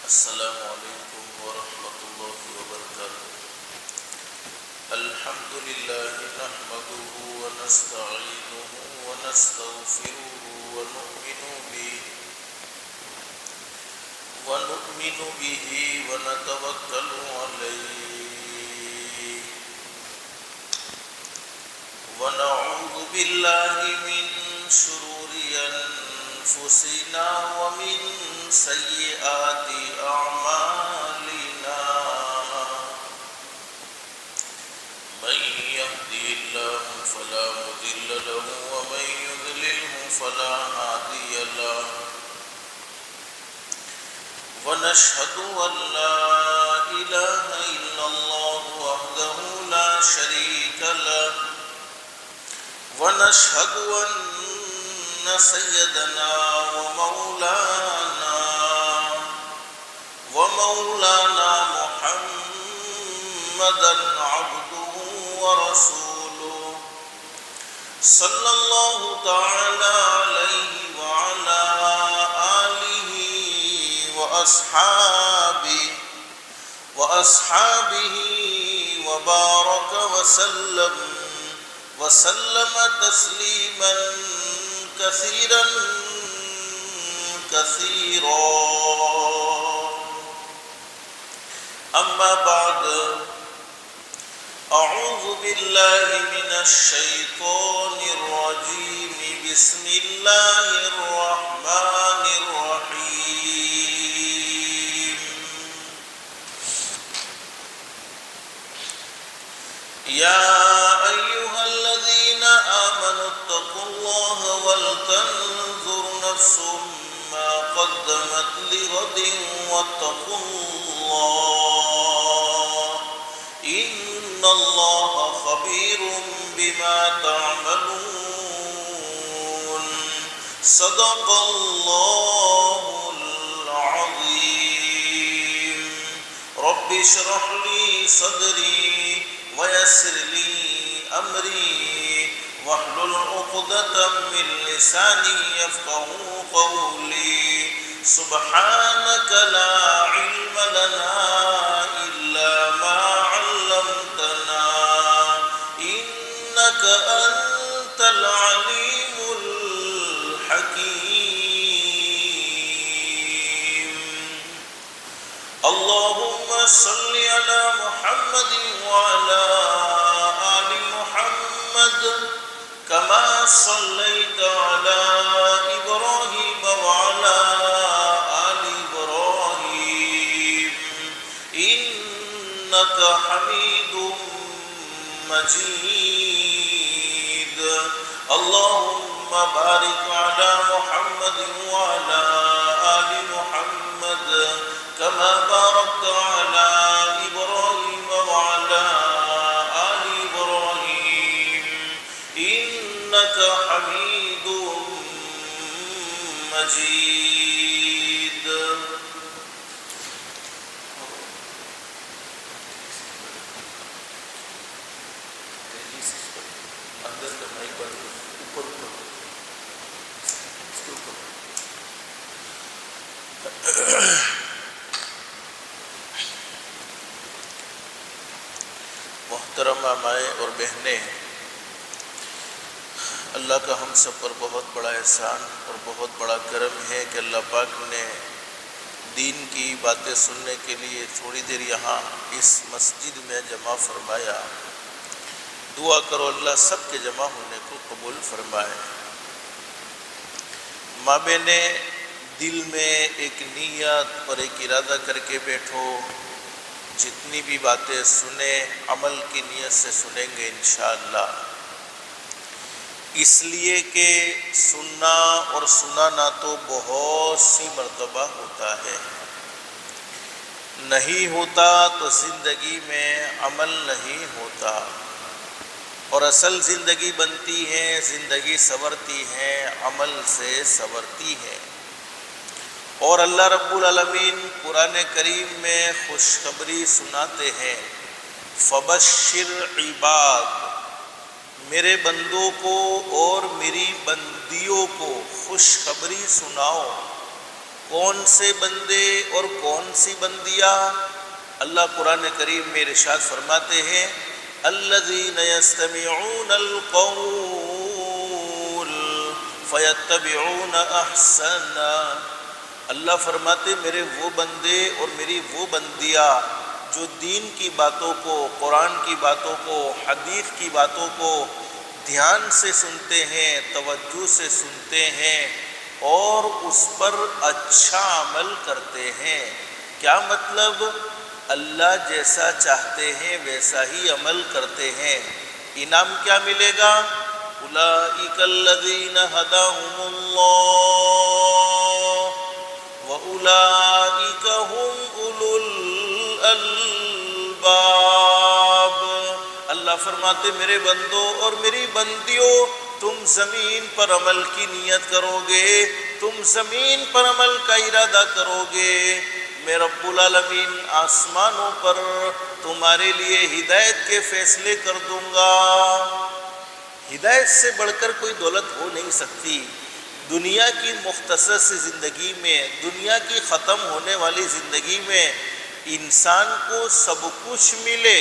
السلام علیکم ورحمۃ اللہ وبرکاتہ۔ الحمد للہ نحمده ونستعینه ونستغفره ونؤمن به ونتوکل علیہ ونعوذ باللہ من شرور انفسنا ومن سیئات اعمالنا من يهده الله فلا مضل له ومن يضلله فلا هادي له ونشهد أن لا إله إلا الله وحده لا شريك له ونشهد أن سيدنا ومولانا محمدا عبده ورسوله صلى الله تعالى عليه وعلى آله وأصحابه وبارك وسلم تسليما كثيرا أما بعد أعوذ بالله من الشيطان الرجيم بسم الله الرحمن الرحيم يا أيها الذين آمنوا اتقوا الله ولتنظر نفس ما قدمت لغد واتقوا الله إن الله خبير بما تعملون صدق الله العظيم رب اشرح لي صدري ويسر لي أمري واحلل عقدة من لساني يفقهوا قولي سبحانك لا علم لنا إلا ما علمتنا إنك أنت العليم الحكيم اللهم صل على محمد وعلى آل محمد كما صليت على إبراهيم وعلى آل إبراهيم إنك حميد مجيد اللهم بارك على محمد وعلى آل محمد كما باركت على إبراهيم وعلى آل إبراهيم إنك حميد مجيد محترمہ مائیں اور بہنیں، اللہ کا ہم سب پر بہت بڑا احسان اور بہت بڑا کرم ہے کہ اللہ پاک نے دین کی باتیں سننے کے لیے تھوڑی دیر یہاں اس مسجد میں جمع فرمایا۔ دعا کرو اللہ سب کے جمع ہونے کو قبول فرمائے۔ ماں بہنیں، دل میں ایک نیت اور ایک ارادہ کر کے بیٹھو، جتنی بھی باتیں سنیں عمل کی نیت سے سنیں گے انشاءاللہ، اس لیے کہ سننا اور سنانا تو بہت سی مرتبہ ہوتا ہے، نہیں ہوتا تو زندگی میں عمل نہیں ہوتا، اور اصل زندگی بنتی ہے، زندگی سنورتی ہے، عمل سے سنورتی ہے۔ اور اللہ رب العالمین قرآن کریم میں خوشخبری سناتے ہیں، فبشر عباد، میرے بندوں کو اور میری بندیوں کو خوشخبری سناؤ کون سے بندے اور کون سی بندیاں؟ اللہ قرآن کریم میں ارشاد فرماتے ہیں الذین یستمعون القول فیتبعون احسنا۔ اللہ فرماتے میرے وہ بندے اور میری وہ بندیاں جو دین کی باتوں کو، قرآن کی باتوں کو، حدیث کی باتوں کو دھیان سے سنتے ہیں، توجہ سے سنتے ہیں اور اس پر اچھا عمل کرتے ہیں۔ کیا مطلب؟ اللہ جیسا چاہتے ہیں ویسا ہی عمل کرتے ہیں۔ انعام کیا ملے گا؟ اولئک الذین ھداھم اللہ وَأُولَئِكَ هُمْ أُولُو الْأَلْبَابِ۔ اللہ فرماتے میرے بندوں اور میری بندیوں، تم زمین پر عمل کی نیت کرو گے، تم زمین پر عمل کا ارادہ کرو گے، میں رب العالمین آسمانوں پر تمہارے لیے ہدایت کے فیصلے کر دوں گا۔ ہدایت سے بڑھ کر کوئی دولت ہو نہیں سکتی۔ دنیا کی مختصر سی زندگی میں، دنیا کی ختم ہونے والی زندگی میں انسان کو سب کچھ ملے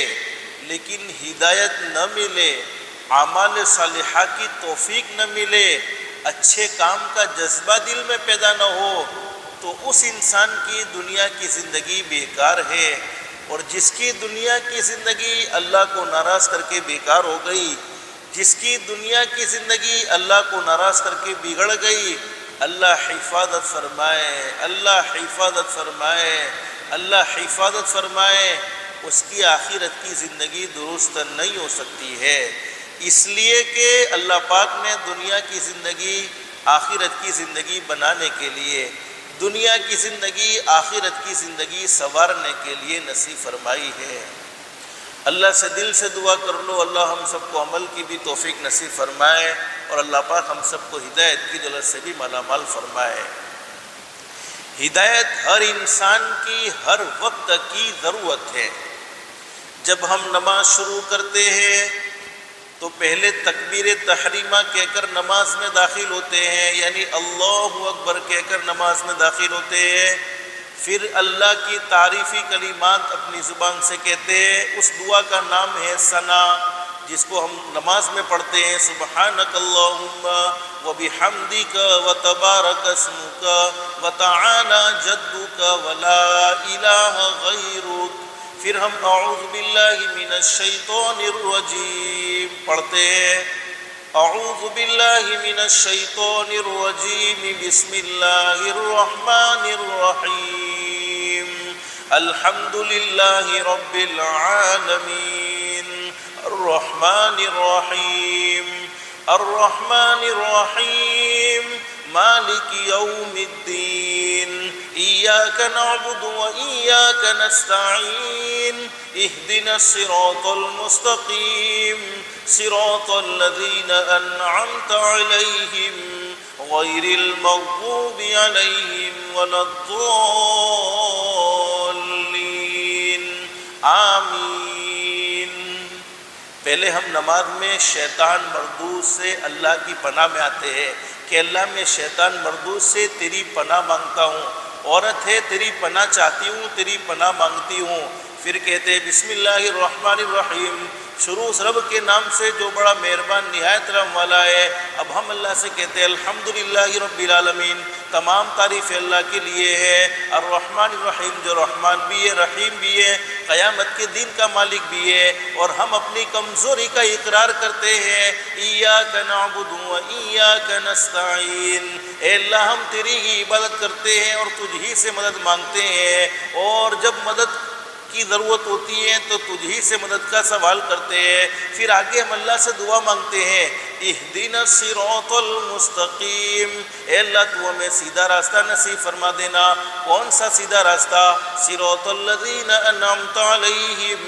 لیکن ہدایت نہ ملے، اعمال صالحہ کی توفیق نہ ملے، اچھے کام کا جذبہ دل میں پیدا نہ ہو، تو اس انسان کی دنیا کی زندگی بیکار ہے۔ اور جس کی دنیا کی زندگی اللہ کو ناراض کر کے بیکار ہو گئی، جس کی دنیا کی زندگی اللہ کو ناراض کر کے بگڑ گئی، اللہ حفاظت فرمائے، اللہ حفاظت فرمائے، اللہ حفاظت فرمائے، اس کی آخرت کی زندگی درست نہیں ہو سکتی ہے۔ اس لیے کہ اللہ پاک نے دنیا کی زندگی آخرت کی زندگی بنانے کے لیے، دنیا کی زندگی آخرت کی زندگی سنوارنے کے لیے نصیب فرمائی ہے۔ اللہ سے دل سے دعا کر لو اللہ ہم سب کو عمل کی بھی توفیق نصیب فرمائے اور اللہ پاک ہم سب کو ہدایت کی دولت سے بھی مالا مال فرمائے۔ ہدایت ہر انسان کی ہر وقت کی ضرورت ہے۔ جب ہم نماز شروع کرتے ہیں تو پہلے تکبیر تحریمہ کہہ کر نماز میں داخل ہوتے ہیں، یعنی اللہ اکبر کہہ کر نماز میں داخل ہوتے ہیں، پھر اللہ کی تعریفی کلمات اپنی زبان سے کہتے ہیں۔ اس دعا کا نام ہے ثنا، جس کو ہم نماز میں پڑھتے ہیں سبحانک اللہم وبحمدک وتبارک اسمک وتعالی جدک ولا الہ غیرک۔ پھر ہم اعوذ باللہ من الشیطان الرجیم پڑھتے ہیں، اعوذ باللہ من الشیطان الرجیم بسم اللہ الرحمن الرحیم الحمد للہ رب العالمین الرحمن الرحیم الرحمن الرحیم مالک یوم الدین ایاک نعبد و ایاک نستعین اہدنا الصراط المستقیم صراط الذین انعمت علیہم غیر المغضوب علیہم ولا الضالین آمین۔ پہلے ہم نماز میں شیطان مردود سے اللہ کی پناہ میں آتے ہیں کہ اللہ میں شیطان مردود سے تیری پناہ مانگتا ہوں، عورت ہے تیری پناہ چاہتی ہوں، تیری پناہ مانگتی ہوں۔ پھر کہتے ہیں بسم اللہ الرحمن الرحیم، شروع اس رب کے نام سے جو بڑا مہربان نہایت رحم والا ہے۔ اب ہم اللہ سے کہتے ہیں الحمدللہ رب العالمین، تمام تعریف اللہ کے لیے ہے، الرحمن الرحیم جو رحمان بھی ہے رحیم بھی ہے، قیامت کے دن کا مالک بھی ہے۔ اور ہم اپنی کمزوری کا اقرار کرتے ہیں، ایاک نعبد و ایاک نستعین، اے اللہ ہم تیری ہی عبادت کرتے ہیں اور تجھ ہی سے مدد مانگتے ہیں، اور جب مدد کی ضرورت ہوتی ہے تو تجھ ہی سے مدد کا سوال کرتے ہیں۔ پھر آگے ہم اللہ سے دعا مانگتے ہیں اہدنا الصراط المستقیم، اے اللہ تو ہمیں سیدھا راستہ نصیب فرما دینا۔ کون سا سیدھا راستہ؟ صراط الذین انعمت علیہم،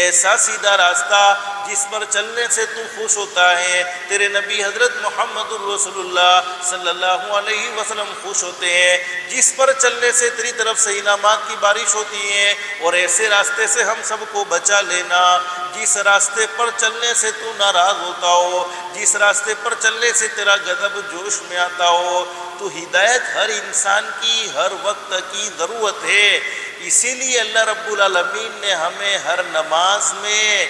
ایسا سیدھا راستہ جس پر چلنے سے تو خوش ہوتا ہے، تیرے نبی حضرت محمد الرسول اللہ صلی اللہ علیہ وسلم خوش ہوتے ہیں، جس پر چلنے سے تیری طرف سے انعامات کی بارش ہوتی ہے، اور ایسے راستے سے ہم سب کو بچا لینا جس راستے پر چلنے سے تو ناراض ہوتا ہو، جس راستے پر چلنے سے تیرا غضب جوش میں آتا ہو، تو ہدایت ہر انسان کی ہر وقت کی ضرورت ہے۔ اسی لیے اللہ رب العالمین نے ہمیں ہر نماز میں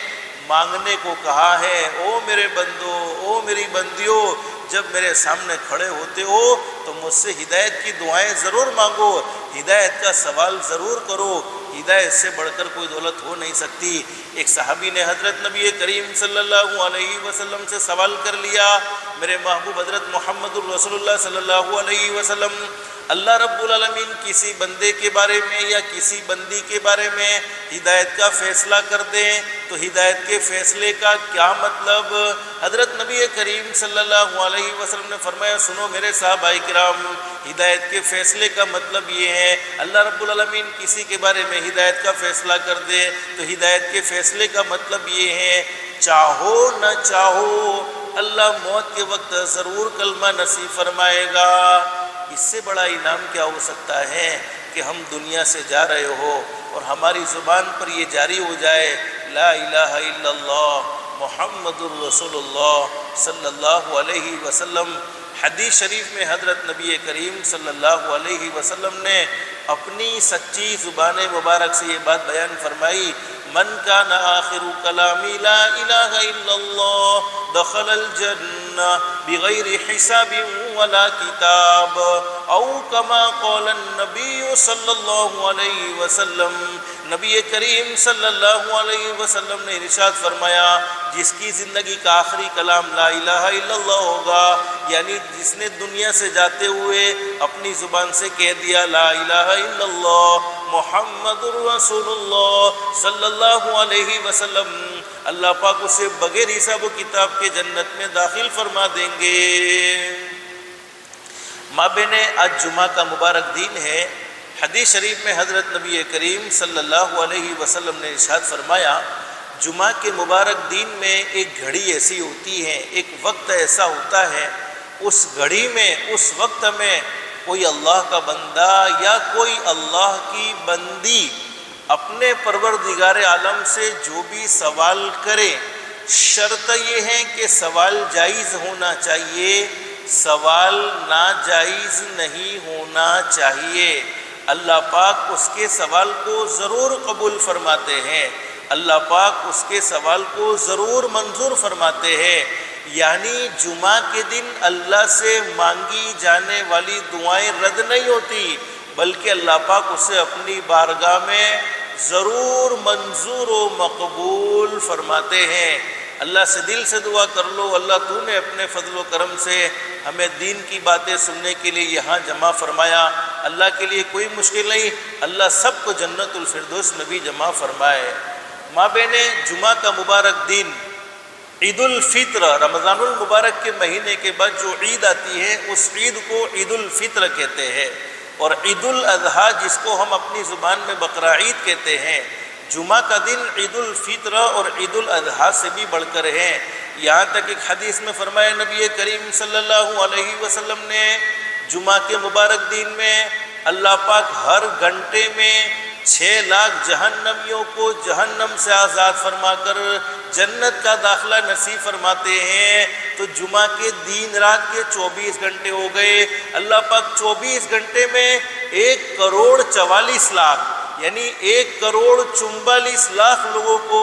مانگنے کو کہا ہے، او میرے بندو، او میری بندیوں، جب میرے سامنے کھڑے ہوتے ہو تو مجھ سے ہدایت کی دعائیں ضرور مانگو، ہدایت کا سوال ضرور کرو، ہدایت سے بڑھ کر کوئی دولت ہو نہیں سکتی۔ ایک صحابی نے حضرت نبی کریم صلی اللہ علیہ وسلم سے سوال کر لیا، میرے محبوب حضرت محمد الرسول اللہ صلی اللہ علیہ وسلم، اللہ رب العالمین کسی بندے کے بارے میں یا کسی بندی کے بارے میں ہدایت کا فیصلہ کر دیں تو ہدایت کے فیصلے کا کیا مطلب؟ حضرت نبی کریم صلی اللہ علیہ وسلم نے فرمایا، سنو میرے صحابہ کرام، ہدایت کے فیصلے کا مطلب یہ ہے، اللہ رب العالمین کسی کے بارے میں ہدایت کا فیصلہ کر دے تو ہدایت کے فیصلے کا مطلب یہ ہے، چاہو نہ چاہو اللہ موت کے وقت ضرور کلمہ نصیب فرمائے گا۔ اس سے بڑا انعام کیا ہو سکتا ہے کہ ہم دنیا سے جا رہے ہو اور ہماری زبان پر یہ جاری ہو جائے، لا الہ الا اللہ محمد الرسول اللہ صلی اللہ علیہ وسلم۔ حدیث شریف میں حضرت نبی کریم صلی اللہ علیہ وسلم نے اپنی سچی زبان مبارک سے یہ بات بیان فرمائی، من کان آخر کلامی لا الہ الا اللہ دخل الجنہ بغیر حساب ولا کتاب، او کما قال النبی صلی اللہ علیہ وسلم۔ نبی کریم صلی اللہ علیہ وسلم نے ارشاد فرمایا، جس کی زندگی کا آخری کلام لا الہ الا اللہ ہوگا، یعنی جس نے دنیا سے جاتے ہوئے اپنی زبان سے کہہ دیا لا الہ الا اللہ محمد الرسول اللہ صلی اللہ علیہ وسلم، اللہ پاک اسے بغیر حساب و کتاب کے جنت میں داخل فرما دیں گے۔ مابین آج جمعہ کا مبارک دن ہے۔ حدیث شریف میں حضرت نبی کریم صلی اللہ علیہ وسلم نے ارشاد فرمایا، جمعہ کے مبارک دن میں ایک گھڑی ایسی ہوتی ہے، ایک وقت ایسا ہوتا ہے، اس گھڑی میں، اس وقت میں کوئی اللہ کا بندہ یا کوئی اللہ کی بندی اپنے پروردگار عالم سے جو بھی سوال کرے، شرط یہ ہے کہ سوال جائز ہونا چاہیے، سوال ناجائز نہیں ہونا چاہیے۔ اللہ پاک اس کے سوال کو ضرور قبول فرماتے ہیں، اللہ پاک اس کے سوال کو ضرور منظور فرماتے ہیں۔ یعنی جمعہ کے دن اللہ سے مانگی جانے والی دعائیں رد نہیں ہوتی، بلکہ اللہ پاک اسے اپنی بارگاہ میں ضرور منظور و مقبول فرماتے ہیں۔ اللہ سے دل سے دعا کر لو، اللہ تو نے اپنے فضل و کرم سے ہمیں دین کی باتیں سننے کے لیے یہاں جمع فرمایا، اللہ کے لیے کوئی مشکل نہیں، اللہ سب کو جنت الفردوس میں بھی جمع فرمائے۔ مابین جمعہ کا مبارک دن عید الفطر، رمضان المبارک کے مہینے کے بعد جو عید آتی ہے اس عید کو عید الفطر کہتے ہیں، اور عید الاضحیٰ جس کو ہم اپنی زبان میں بقرہ عید کہتے ہیں۔ جمعہ کا دن عید الفطر اور عید الاضحیٰ سے بھی بڑھ کر ہے۔ یہاں تک ایک حدیث میں فرمایا نبی کریم صلی اللہ علیہ وسلم نے، جمعہ کے مبارک دن میں اللہ پاک ہر گھنٹے میں 6 لاکھ جہنمیوں کو جہنم سے آزاد فرما کر جنت کا داخلہ نصیب فرماتے ہیں۔ تو جمعہ کے دن رات کے 24 گھنٹے ہو گئے، اللہ پاک 24 گھنٹے میں 1 کروڑ 44 لاکھ یعنی 1 کروڑ 44 لاکھ لوگوں کو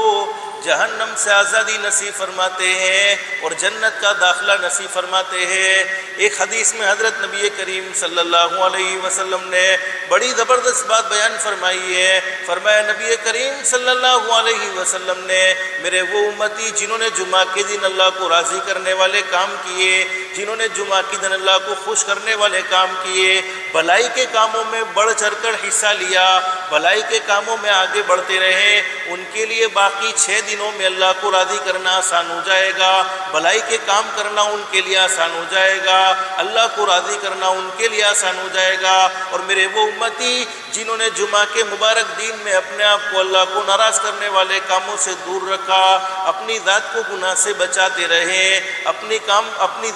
جہنم سے آزادی نصیب فرماتے ہیں اور جنت کا داخلہ نصیب فرماتے ہیں۔ ایک حدیث میں حضرت نبی کریم صلی اللہ علیہ وسلم نے بڑی زبردست بات بیان فرمائی ہے، فرمایا نبی کریم صلی اللہ علیہ وسلم نے، میرے وہ امتی جنہوں نے جمعہ کے دن اللہ کو راضی کرنے والے کام کیے، جنہوں نے جمعہ کے دن اللہ کو خوش کرنے والے کام کیے، بھلائی کے کاموں میں بڑھ چڑھ کر حصہ لیا، بھلائی کے کاموں میں آگے بڑھتے رہے، ان کے لیے باقی 6 دنوں میں اللہ کو راضی کرنا آسان ہو جائے گا، بھلائی کے کام کرنا ان کے لیے آسان ہو جائے گا، اللہ کو راضی کرنا ان کے لیے آسان ہو جائے گا۔ اور میرے وہ امتی جنہوں نے جمعہ کے مبارک دن میں اپنے آپ کو اللہ کو ناراض کرنے والے کاموں سے دور رکھا، اپنی ذات کو گناہ سے بچاتے رہے، اپنی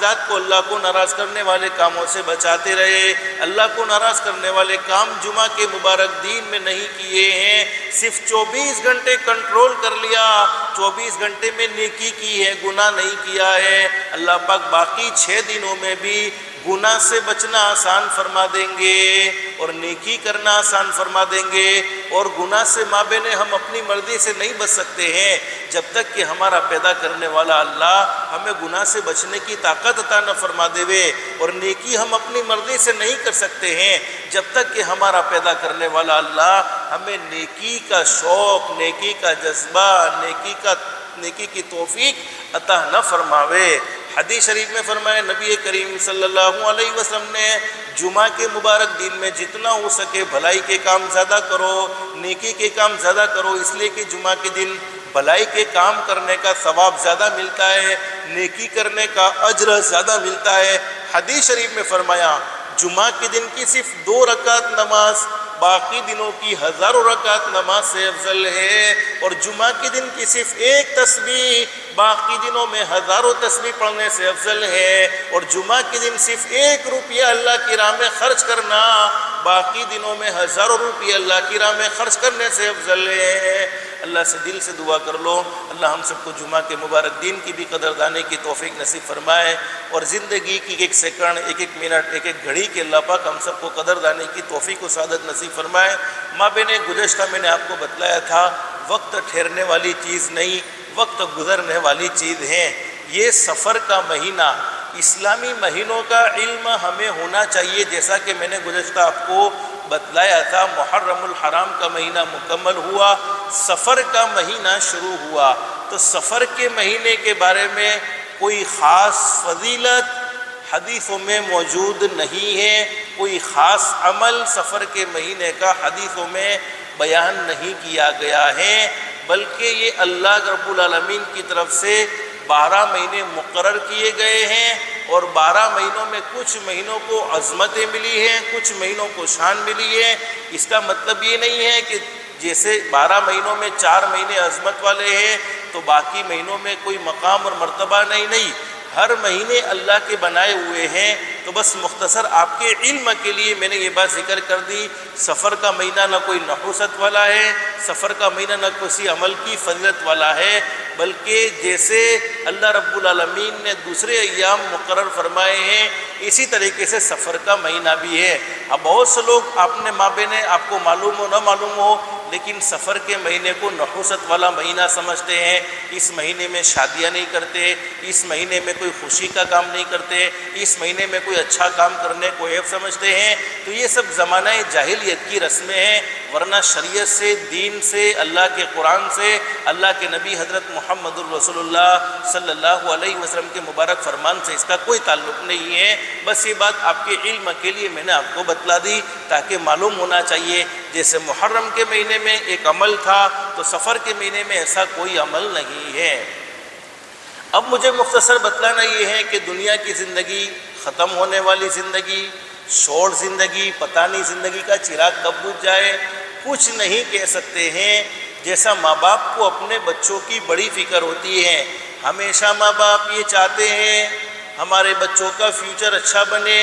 ذات کو اللہ کو ناراض کرنے والے کاموں سے بچاتے رہے، اللہ کو ناراض کرنے والے کام جمعہ کے مبارک دن میں نہیں کیے ہیں، صرف 24 گھنٹے کنٹرول کر لیا، 24 گھنٹے میں نیکی کی ہے، گناہ نہیں کیا ہے، اللہ پاک باقی 6 دنوں میں بھی گناہ سے بچنا آسان فرما دیں گے اور نیکی کرنا آسان فرما دیں گے، اور گناہ سے مابین ہم اپنی مرضی سے نہیں بچ سکتے ہیں جب تک کہ ہمارا پیدا کرنے والا اللہ ہمیں گناہ سے بچنے کی طاقت عطا نہ فرما دے، اور نیکی ہم اپنی مرضی سے نہیں کر سکتے ہیں جب تک کہ ہمارا پیدا کرنے والا اللہ ہمیں نیکی کا شوق، نیکی کا جذبہ، نیکی کی توفیق عطا نہ فرماوے۔ حدیث شریف میں فرمایا نبی کریم صلی اللہ علیہ وسلم نے جمعہ کے مبارک دن میں جتنا ہو سکے بھلائی کے کام زیادہ کرو، نیکی کے کام زیادہ کرو، اس لیے کہ جمعہ کے دن بھلائی کے کام کرنے کا ثواب زیادہ ملتا ہے، نیکی کرنے کا اجر زیادہ ملتا ہے۔ حدیث شریف میں فرمایا جمعہ کے دن کی صرف 2 رکعت نماز باقی دنوں کی ہزاروں رکعت نماز سے افضل ہے، اور جمعہ کے دن کی صرف 1 تسبیح باقی دنوں میں ہزاروں تسبیح پڑھنے سے افضل ہے، اور جمعہ کے دن صرف 1 روپیہ اللہ کی راہ میں خرچ کرنا باقی دنوں میں ہزاروں روپیہ اللہ کی راہ میں خرچ کرنے سے افضل ہے۔ اللہ سے دل سے دعا کر لو اللہ ہم سب کو جمعہ کے مبارک دن کی بھی قدردانی کی توفیق نصیب فرمائے، اور زندگی کی 1 سیکنڈ، 1 منٹ، 1 گھڑی کے اللہ پاک ہم سب کو قدردانی کی توفیق و سعادت نصیب فرمائے۔ مابین گزشتہ میں نے آپ کو بتلایا تھا وقت ٹھہرنے والی چیز نہیں، وقت گزرنے والی چیز ہے۔ یہ سفر کا مہینہ، اسلامی مہینوں کا علم ہمیں ہونا چاہیے، جیسا کہ میں نے گزشتہ آپ کو بتلایا تھا۔ محرم الحرام کا مہینہ مکمل ہوا، سفر کا مہینہ شروع ہوا، تو سفر کے مہینے کے بارے میں کوئی خاص فضیلت حدیثوں میں موجود نہیں ہے، کوئی خاص عمل سفر کے مہینے کا حدیثوں میں بیان نہیں کیا گیا ہے، بلکہ یہ اللہ رب العالمین کی طرف سے 12 مہینے مقرر کیے گئے ہیں، اور 12 مہینوں میں کچھ مہینوں کو عظمتیں ملی ہیں، کچھ مہینوں کو شان ملی ہے۔ اس کا مطلب یہ نہیں ہے کہ جیسے 12 مہینوں میں 4 مہینے عظمت والے ہیں تو باقی مہینوں میں کوئی مقام اور مرتبہ نہیں، ہر مہینے اللہ کے بنائے ہوئے ہیں۔ تو بس مختصر آپ کے علم کے لیے میں نے یہ بات ذکر کر دی، سفر کا مہینہ نہ کوئی نحوست والا ہے، سفر کا مہینہ نہ کسی عمل کی فضیلت والا ہے، بلکہ جیسے اللہ رب العالمین نے دوسرے ایام مقرر فرمائے ہیں اسی طریقے سے سفر کا مہینہ بھی ہے۔ اب بہت سے لوگ آپ نے مابین آپ کو معلوم ہو نہ معلوم ہو لیکن سفر کے مہینے کو نحوست والا مہینہ سمجھتے ہیں، اس مہینے میں شادیاں نہیں کرتے، اس مہینے میں کوئی خوشی کا کام نہیں کرتے، اس مہینے میں کوئی اچھا کام کرنے کو عیب سمجھتے ہیں، تو یہ سب زمانہ جاہلیت کی رسمیں ہیں، ورنہ شریعت سے، دین سے، اللہ کے قرآن سے، اللہ کے نبی حضرت محمد الرسول اللہ صلی اللہ علیہ وسلم کے مبارک فرمان سے اس کا کوئی تعلق نہیں ہے۔ بس یہ بات آپ کے علم کے لیے میں نے آپ کو بتلا دی تاکہ معلوم ہونا چاہیے، جیسے محرم کے مہینے میں ایک عمل تھا تو سفر کے مہینے میں ایسا کوئی عمل نہیں ہے۔ اب مجھے مختصر بتلانا یہ ہے کہ دنیا کی زندگی، ختم ہونے والی زندگی، شورٹ زندگی، پتہ نہیں زندگی کا چراغ کب بجھ جائے، کچھ نہیں کہہ سکتے ہیں۔ جیسا ماں باپ کو اپنے بچوں کی بڑی فکر ہوتی ہے، ہمیشہ ماں باپ یہ چاہتے ہیں ہمارے بچوں کا فیوچر اچھا بنے،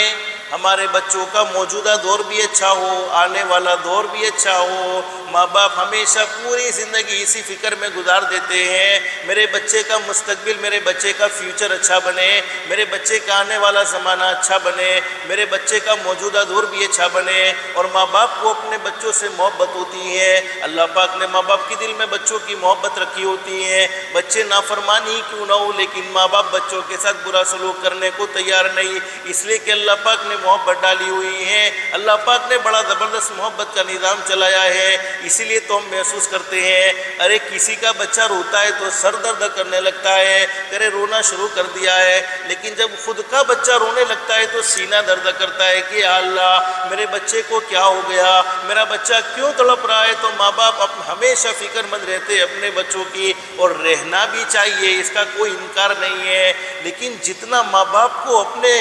ہمارے بچوں کا موجودہ دور بھی اچھا ہو، آنے والا دور بھی اچھا ہو۔ ماں باپ ہمیشہ پوری زندگی اسی فکر میں گزار دیتے ہیں میرے بچے کا مستقبل، میرے بچے کا فیوچر اچھا بنے، میرے بچے کا آنے والا زمانہ اچھا بنے، میرے بچے کا موجودہ دور بھی اچھا بنے۔ اور ماں باپ کو اپنے بچوں سے محبت ہوتی ہے، اللہ پاک نے ماں باپ کے دل میں بچوں کی محبت رکھی ہوتی ہے۔ بچے نافرمان ہی کیوں نہ ہو لیکن ماں باپ بچوں کے ساتھ برا سلوک کرنے کو تیار نہیں، اس لیے کہ اللہ پاک نے محبت ڈالی ہوئی ہے، اللہ پاک نے بڑا زبردست محبت کا نظام چلایا ہے۔ اسی لیے تو ہم محسوس کرتے ہیں ارے کسی کا بچہ روتا ہے تو سر درد کرنے لگتا ہے، کرے رونا شروع کر دیا ہے، لیکن جب خود کا بچہ رونے لگتا ہے تو سینہ درد کرتا ہے کہ یا اللہ میرے بچے کو کیا ہو گیا، میرا بچہ کیوں تڑپ رہا ہے۔ تو ماں باپ ہمیشہ فکر مند رہتے ہیں اپنے بچوں کی، اور رہنا بھی چاہیے، اس کا کوئی انکار نہیں ہے، لیکن جتنا ماں باپ کو اپنے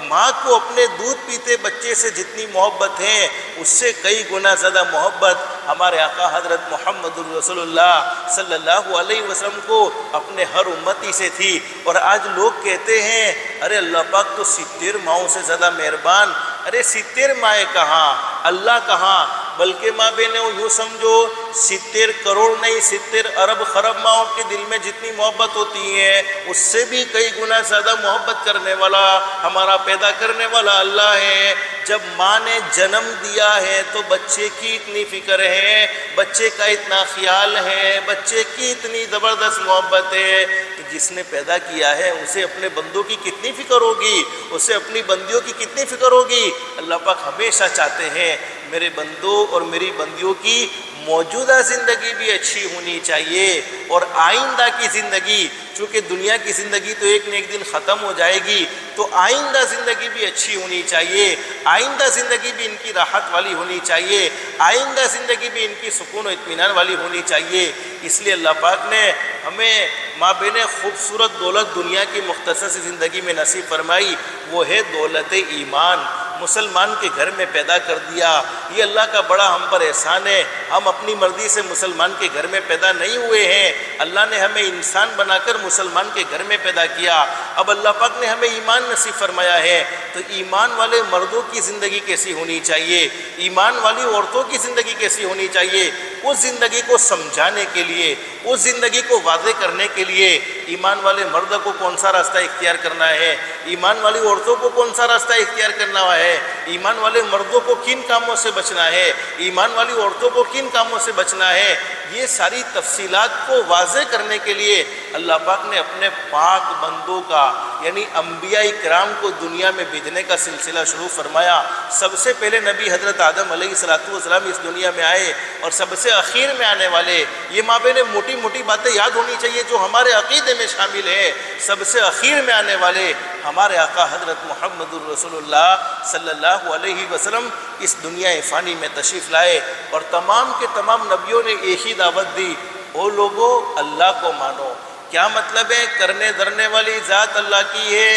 ماں کو اپنے دودھ پیتے بچے سے جتنی محبت ہے اس سے کئی گنا زیادہ محبت ہمارے آقا حضرت محمد الرسول اللہ صلی اللہ علیہ وسلم کو اپنے ہر امتی سے تھی۔ اور آج لوگ کہتے ہیں ارے اللہ پاک تو 70 ماؤں سے زیادہ مہربان، ارے 70 مائیں کہاں، اللہ کہاں، بلکہ ماں بہنوں یوں سمجھو 70 کروڑ نہیں 70 ارب خرب ماؤں کے دل میں جتنی محبت ہوتی ہے اس سے بھی کئی گنا زیادہ محبت کرنے والا ہمارا پیدا کرنے والا اللہ ہے۔ جب ماں نے جنم دیا ہے تو بچے کی اتنی فکر ہے، بچے کا اتنا خیال ہے، بچے کی اتنی زبردست محبت ہے، تو جس نے پیدا کیا ہے اسے اپنے بندوں کی کتنی فکر ہوگی، اسے اپنی بندیوں کی کتنی فکر ہوگی۔ اللہ پاک ہمیشہ چاہتے ہیں میرے بندوں اور میری بندیوں کی موجودہ زندگی بھی اچھی ہونی چاہیے اور آئندہ کی زندگی، چونکہ دنیا کی زندگی تو ایک نہ ایک دن ختم ہو جائے گی، تو آئندہ زندگی بھی اچھی ہونی چاہیے، آئندہ زندگی بھی ان کی راحت والی ہونی چاہیے، آئندہ زندگی بھی ان کی سکون و اطمینان والی ہونی چاہیے۔ اس لیے اللہ پاک نے ہمیں ماں بہنیں خوبصورت دولت دنیا کی مختصر سی زندگی میں نصیب فرمائی، وہ ہے دولت ایمان۔ مسلمان کے گھر میں پیدا کر دیا، یہ اللہ کا بڑا ہم پر احسان ہے۔ ہم اپنی مرضی سے مسلمان کے گھر میں پیدا نہیں ہوئے ہیں، اللہ نے ہمیں انسان بنا کر مسلمان کے گھر میں پیدا کیا۔ اب اللہ پاک نے ہمیں ایمان نصیب فرمایا ہے، تو ایمان والے مردوں کی زندگی کیسی ہونی چاہیے، ایمان والی عورتوں کی زندگی کیسی ہونی چاہیے، اس زندگی کو سمجھانے کے لیے، اس زندگی کو واضح کرنے کے لیے ایمان والے مرد کو کون سا راستہ اختیار کرنا ہے، ایمان والی عورتوں کو کون سا راستہ اختیار کرنا ہے، ایمان والے مردوں کو کن کاموں سے بچنا ہے، ایمان والی عورتوں کو کن کاموں سے بچنا ہے، یہ ساری تفصیلات کو واضح کرنے کے لیے اللہ پاک نے اپنے پاک بندوں کا یعنی انبیاء کرام کو دنیا میں بھیجنے کا سلسلہ شروع فرمایا۔ سب سے پہلے نبی حضرت آدم علیہ السلام اس دنیا میں آئے، اور سب سے اخیر میں آنے والے، یہ ماں بہنیں موٹی موٹی باتیں یاد ہونی چاہیے جو ہمارے عقیدے میں شامل ہے، سب سے اخیر میں آنے والے ہمارے آقا حضرت محمد الرسول اللہ صلی اللہ علیہ وسلم اس دنیا فانی میں تشریف لائے، اور تمام کے تمام نبیوں نے ایک ہی دعوت دی، او لوگو اللہ کو مانو۔ کیا مطلب ہے؟ کرنے دھرنے والی ذات اللہ کی ہے،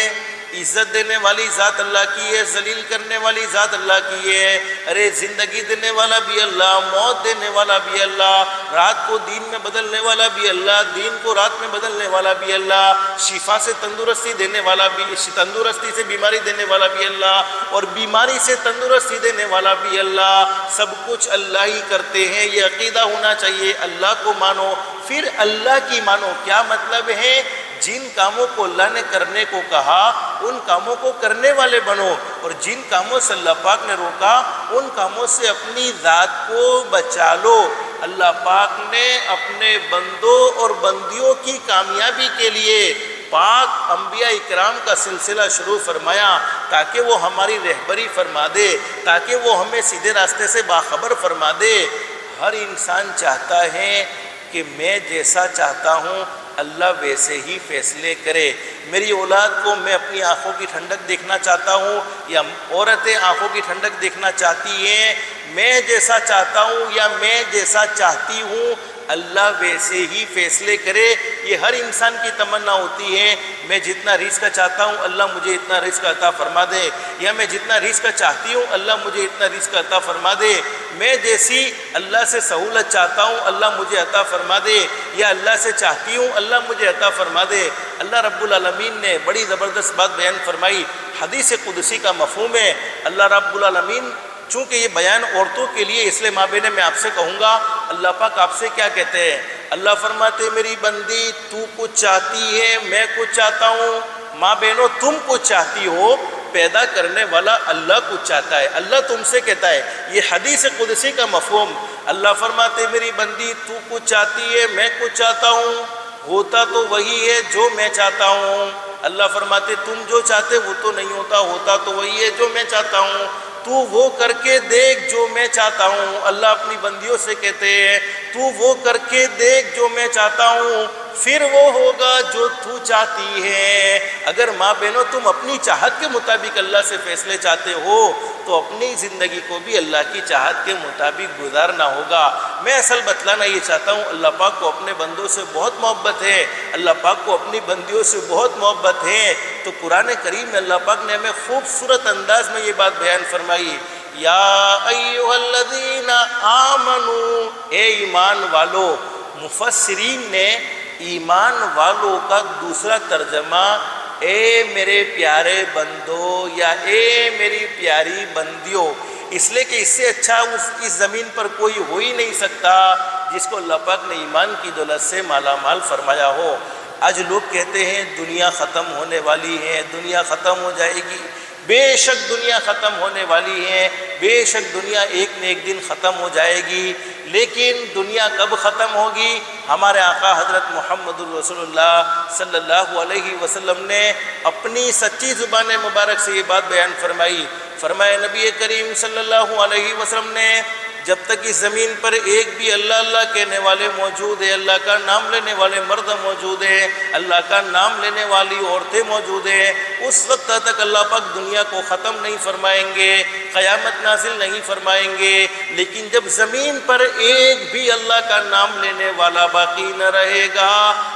عزت دینے والی ذات اللہ کی ہے، ذلیل کرنے والی ذات اللہ کی ہے، ارے زندگی دینے والا بھی اللہ، موت دینے والا بھی اللہ، رات کو دین میں بدلنے والا بھی اللہ، دین کو رات میں بدلنے والا بھی اللہ، شفا سے تندرستی دینے والا بھی، تندرستی سے بیماری دینے والا بھی اللہ، اور بیماری سے تندرستی دینے والا بھی اللہ، سب کچھ اللہ ہی کرتے ہیں۔ یہ عقیدہ ہونا چاہیے، اللہ کو مانو، پھر اللہ کی مانو۔ کیا مطلب ہے؟ جن کاموں کو اللہ نے کرنے کو کہا ان کاموں کو کرنے والے بنو، اور جن کاموں سے اللہ پاک نے روکا ان کاموں سے اپنی ذات کو بچا لو۔ اللہ پاک نے اپنے بندوں اور بندیوں کی کامیابی کے لیے پاک انبیاء اکرام کا سلسلہ شروع فرمایا تاکہ وہ ہماری رہبری فرما دے، تاکہ وہ ہمیں سیدھے راستے سے باخبر فرما دے۔ ہر انسان چاہتا ہے کہ میں جیسا چاہتا ہوں اللہ ویسے ہی فیصلے کرے، میری اولاد کو میں اپنی آنکھوں کی ٹھنڈک دیکھنا چاہتا ہوں یا عورتیں آنکھوں کی ٹھنڈک دیکھنا چاہتی ہیں، میں جیسا چاہتا ہوں یا میں جیسا چاہتی ہوں اللہ ویسے ہی فیصلے کرے۔ یہ ہر انسان کی تمنا ہوتی ہے، میں جتنا رزق چاہتا ہوں اللہ مجھے اتنا رزق عطا فرما دے، یا میں جتنا رزق چاہتی ہوں اللہ مجھے اتنا رزق عطا فرما دے، میں جیسی اللہ سے سہولت چاہتا ہوں اللہ مجھے عطا فرما دے، یا اللہ سے چاہتی ہوں اللہ مجھے عطا فرما دے۔ اللہ رب العالمین نے بڑی زبردست بات بیان فرمائی، حدیث قدسی کا مفہوم ہے۔ اللہ رب العالمین چونکہ یہ بیان عورتوں کے لیے، اس لیے ماں بہنیں میں آپ سے کہوں گا اللہ پاک آپ سے کیا کہتے ہیں؟ اللہ فرماتے میری بندی تو کچھ چاہتی ہے میں کچھ چاہتا ہوں، ماں بہنوں تم کچھ چاہتی ہو، پیدا کرنے والا اللہ کچھ چاہتا ہے۔ اللہ تم سے کہتا ہے، یہ حدیث قدسی کا مفہوم۔ اللہ فرماتے میری بندی تو کچھ چاہتی ہے میں کچھ چاہتا ہوں، ہوتا تو وہی ہے جو میں چاہتا ہوں۔ اللہ فرماتے تم جو چاہتے وہ تو نہیں ہوتا، ہوتا تو وہی ہے جو میں چاہتا ہوں، تو وہ کر کے دیکھ جو میں چاہتا ہوں۔ اللہ اپنی بندیوں سے کہتے ہیں تو وہ کر کے دیکھ جو میں چاہتا ہوں، پھر وہ ہوگا جو تو چاہتی ہے۔ اگر ماں بہنوں تم اپنی چاہت کے مطابق اللہ سے فیصلے چاہتے ہو تو اپنی زندگی کو بھی اللہ کی چاہت کے مطابق گزارنا ہوگا۔ میں اصل بتلانا یہ چاہتا ہوں، اللہ پاک کو اپنے بندوں سے بہت محبت ہے، اللہ پاک کو اپنی بندیوں سے بہت محبت ہے، تو قرآن کریم میں اللہ پاک نے ہمیں خوبصورت انداز میں یہ بات بیان فرمائی، یا ایھا الذین آمنو، اے ایمان والو۔ مفسرین نے ایمان والوں کا دوسرا ترجمہ اے میرے پیارے بندو یا اے میری پیاری بندیوں، اس لیے کہ اس سے اچھا اس زمین پر کوئی ہو ہی نہیں سکتا جس کو اللہ پاک نے ایمان کی دولت سے مالا مال فرمایا ہو۔ آج لوگ کہتے ہیں دنیا ختم ہونے والی ہے، دنیا ختم ہو جائے گی۔ بے شک دنیا ختم ہونے والی ہے، بے شک دنیا ایک نہ ایک دن ختم ہو جائے گی، لیکن دنیا کب ختم ہوگی؟ ہمارے آقا حضرت محمد الرسول اللہ صلی اللہ علیہ وسلم نے اپنی سچی زبان مبارک سے یہ بات بیان فرمائی۔ فرمایا نبی کریم صلی اللہ علیہ وسلم نے جب تک اس زمین پر ایک بھی اللہ اللہ کہنے والے موجود ہیں، اللہ کا نام لینے والے مرد موجود ہیں، اللہ کا نام لینے والی عورتیں موجود ہیں، اس وقت تک اللہ پاک دنیا کو ختم نہیں فرمائیں گے، قیامت نازل نہیں فرمائیں گے۔ لیکن جب زمین پر ایک بھی اللہ کا نام لینے والا باقی نہ رہے گا،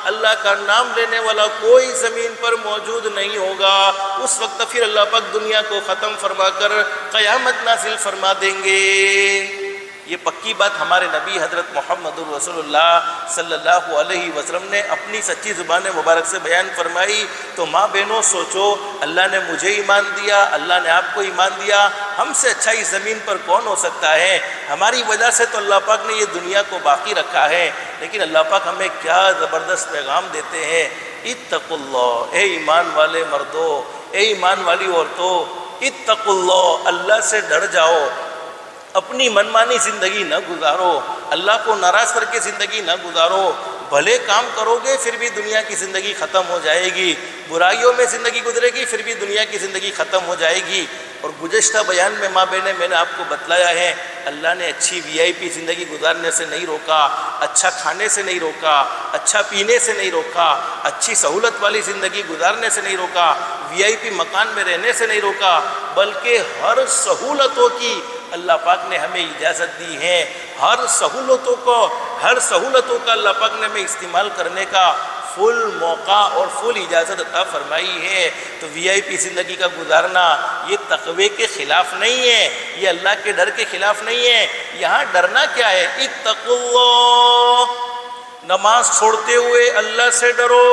اللہ کا نام لینے والا کوئی زمین پر موجود نہیں ہوگا، اس وقت پھر اللہ پاک دنیا کو ختم فرما کر قیامت نازل فرما دیں گے۔ یہ پکی بات ہمارے نبی حضرت محمد الرسول اللہ صلی اللہ علیہ وسلم نے اپنی سچی زبان مبارک سے بیان فرمائی۔ تو ماں بہنوں سوچو، اللہ نے مجھے ایمان دیا، اللہ نے آپ کو ایمان دیا، ہم سے اچھا اس زمین پر کون ہو سکتا ہے؟ ہماری وجہ سے تو اللہ پاک نے یہ دنیا کو باقی رکھا ہے، لیکن اللہ پاک ہمیں کیا زبردست پیغام دیتے ہیں۔ اتقوا اللہ، اے ایمان والے مردوں، اے ایمان والی عورتوں، اتقوا اللہ، اللہ سے ڈر جاؤ، اپنی منمانی زندگی نہ گزارو، اللہ کو ناراض کر کے زندگی نہ گزارو۔ بھلے کام کرو گے پھر بھی دنیا کی زندگی ختم ہو جائے گی، برائیوں میں زندگی گزرے گی پھر بھی دنیا کی زندگی ختم ہو جائے گی۔ اور گزشتہ بیان میں ماں بہنیں میں نے آپ کو بتلایا ہے، اللہ نے اچھی VIP زندگی گزارنے سے نہیں روکا، اچھا کھانے سے نہیں روکا، اچھا پینے سے نہیں روکا، اچھی سہولت والی زندگی گزارنے سے نہیں روکا، VIP مکان میں رہنے سے نہیں روکا، بلکہ ہر سہولتوں کی اللہ پاک نے ہمیں اجازت دی ہے، ہر سہولتوں کا اللہ پاک نے ہمیں استعمال کرنے کا فل موقع اور فل اجازت عطا فرمائی ہے۔ تو VIP زندگی کا گزارنا یہ تقوی کے خلاف نہیں ہے، یہ اللہ کے ڈر کے خلاف نہیں ہے۔ یہاں ڈرنا کیا ہے؟ اتقوا اللہ، نماز چھوڑتے ہوئے اللہ سے ڈرو،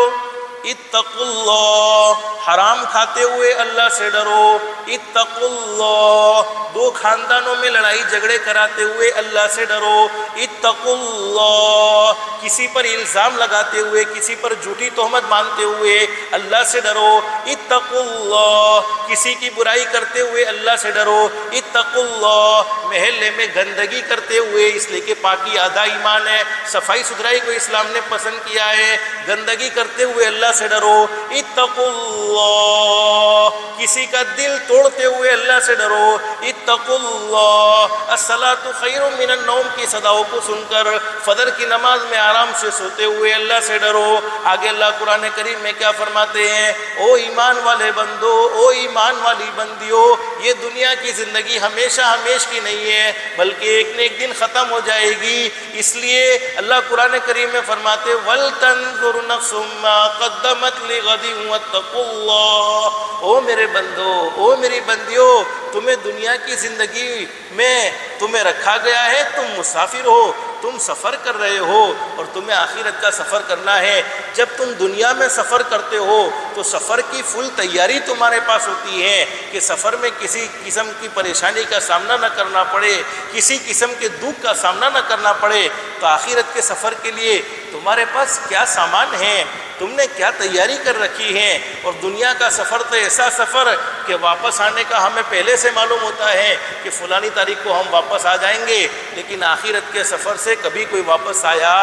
اتقوا اللہ، حرام کھاتے ہوئے اللہ سے ڈرو، اتقوا اللہ، دو خاندانوں میں لڑائی جھگڑے کراتے ہوئے اللہ سے ڈرو، اتقوا اللہ، کسی پر الزام لگاتے ہوئے، کسی پر جھوٹی تہمت باندھتے ہوئے اللہ سے ڈرو، اتقوا اللہ، کسی کی برائی کرتے ہوئے اللہ سے ڈرو، اتقوا اللہ، محلے میں گندگی کرتے ہوئے، اس لیے کہ پاکی آدھا ایمان ہے، صفائی ستھرائی کو اسلام نے پسند کیا ہے، گندگی کرتے ہوئے اللہ سے ڈرو، اتقوا اللہ، کسی کا دل توڑتے ہوئے اللہ سے ڈرو، اتقوا اللہ، الصلاۃ خیر من النوم کی صداؤں کو سن کر فجر کی نماز میں آرام سے سوتے ہوئے اللہ سے ڈرو۔ آگے اللہ قرآن کریم میں کیا فرماتے ہیں؟ او ایمان والے بندو، او ایمان والی بندیوں، یہ دنیا کی زندگی ہمیشہ ہمیش کی نہیں ہے، بلکہ ایک نہ ایک دن ختم ہو جائے گی۔ اس لیے اللہ قرآن کریم میں فرماتے وَلْتَنْظُرْ نَفْسٌ مَّا قَدَّمَتْ لِغَدٍ وَاتَّقُوا اللَّهَ، او میرے بندو، او میری بندیوں، تمہیں دنیا کی زندگی میں تمہیں رکھا گیا ہے، تم مسافر ہو، تم سفر کر رہے ہو اور تمہیں آخرت کا سفر کرنا ہے۔ جب تم دنیا میں سفر کرتے ہو تو سفر کی فل تیاری تمہارے پاس ہوتی ہے کہ سفر میں کسی قسم کی پریشانی کا سامنا نہ کرنا پڑے، کسی قسم کے دکھ کا سامنا نہ کرنا پڑے۔ تو آخرت کے سفر کے لیے تمہارے پاس کیا سامان ہے، تم نے کیا تیاری کر رکھی ہے؟ اور دنیا کا سفر تو ایسا سفر کہ واپس آنے کا ہمیں پہلے سے معلوم ہوتا ہے کہ فلانی تاریخ کو ہم واپس آ جائیں گے، لیکن آخرت کے سفر سے کبھی کوئی واپس آیا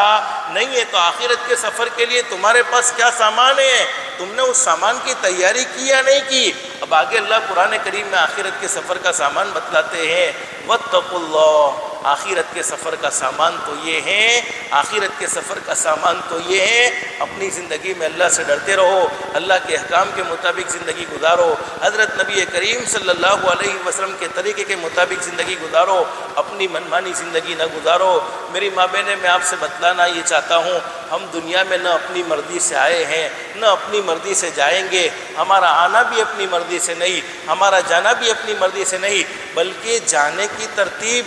نہیں ہے۔ تو آخرت کے سفر کے لیے تمہارے پاس کیا سامان ہے؟ تم نے اس سامان کی تیاری کی یا نہیں کی؟ اب آگے اللہ قرآن کریم میں آخرت کے سفر کا سامان بتلاتے ہیں، واتقوا اللہ، آخرت کے سفر کا سامان تو یہ ہے، آخرت کے سفر کا سامان تو یہ ہے، اپنی زندگی میں اللہ سے ڈرتے رہو، اللہ کے احکام کے مطابق زندگی گزارو، حضرت نبی کریم صلی اللہ علیہ وسلم کے طریقے کے مطابق زندگی گزارو، اپنی منمانی زندگی نہ گزارو۔ میری ماں بہنیں، میں آپ سے بتلانا یہ چاہتا ہوں، ہم دنیا میں نہ اپنی مرضی سے آئے ہیں، نہ اپنی مرضی سے جائیں گے۔ ہمارا آنا بھی اپنی مرضی سے نہیں، ہمارا جانا بھی اپنی مرضی سے نہیں، بلکہ جانے کی ترتیب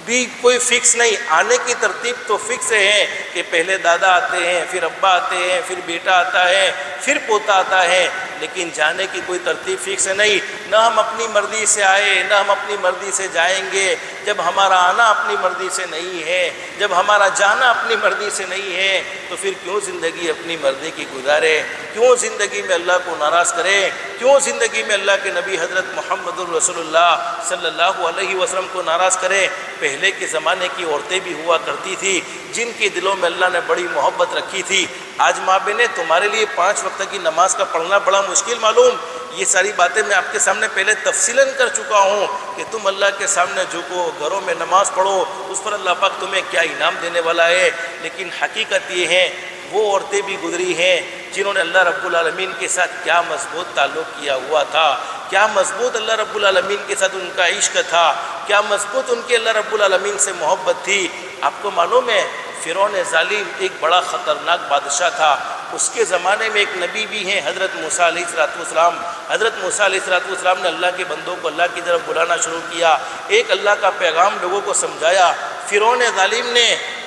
بھی کوئی فکس نہیں، آنے کی ترتیب تو فکس ہے کہ پہلے دادا آتے ہیں، پھر ابا آتے ہیں، پھر بیٹا آتا ہے، پھر پوتا آتا ہے، لیکن جانے کی کوئی ترتیب فکس نہیں، نہ ہم اپنی مرضی سے آئے نہ ہم اپنی مرضی سے جائیں گے۔ جب ہمارا آنا اپنی مرضی سے نہیں ہے، جب ہمارا جانا اپنی مرضی سے نہیں ہے، تو پھر کیوں زندگی اپنی مرضی کی گزارے؟ کیوں زندگی میں اللہ کو ناراض کرے؟ کیوں زندگی میں اللہ کے نبی حضرت محمد الرسول اللہ صلی اللہ علیہ وسلم کو ناراض کرے؟ پہلے کے زمانے کی عورتیں بھی ہوا کرتی تھی جن کے دلوں میں اللہ نے بڑی محبت رکھی تھی۔ آج ماں بہنیں تمہارے لیے 5 وقت کی نماز کا پڑھنا بڑا مشکل معلوم، یہ ساری باتیں میں آپ کے سامنے پہلے تفصیلاً کر چکا ہوں کہ تم اللہ کے سامنے جھکو، گھروں میں نماز پڑھو، اس پر اللہ پاک تمہیں کیا انعام دینے والا ہے۔ لیکن حقیقت یہ ہے وہ عورتیں بھی گزری ہیں جنہوں نے اللہ رب العالمین کے ساتھ کیا مضبوط تعلق کیا ہوا تھا، کیا مضبوط اللہ رب العالمین کے ساتھ ان کا عشق تھا، کیا مضبوط ان کے اللہ رب العالمین سے محبت تھی۔ آپ کو معلوم ہے فرعون ظالم ایک بڑا خطرناک بادشاہ تھا، اس کے زمانے میں ایک نبی بھی ہیں حضرت موسیٰ علیہ السلام۔ حضرت موسیٰ علیہ السلام نے اللہ کے بندوں کو اللہ کی طرف بلانا شروع کیا، ایک اللہ کا پیغام لوگوں کو سمجھایا۔ فرعون ظالم نے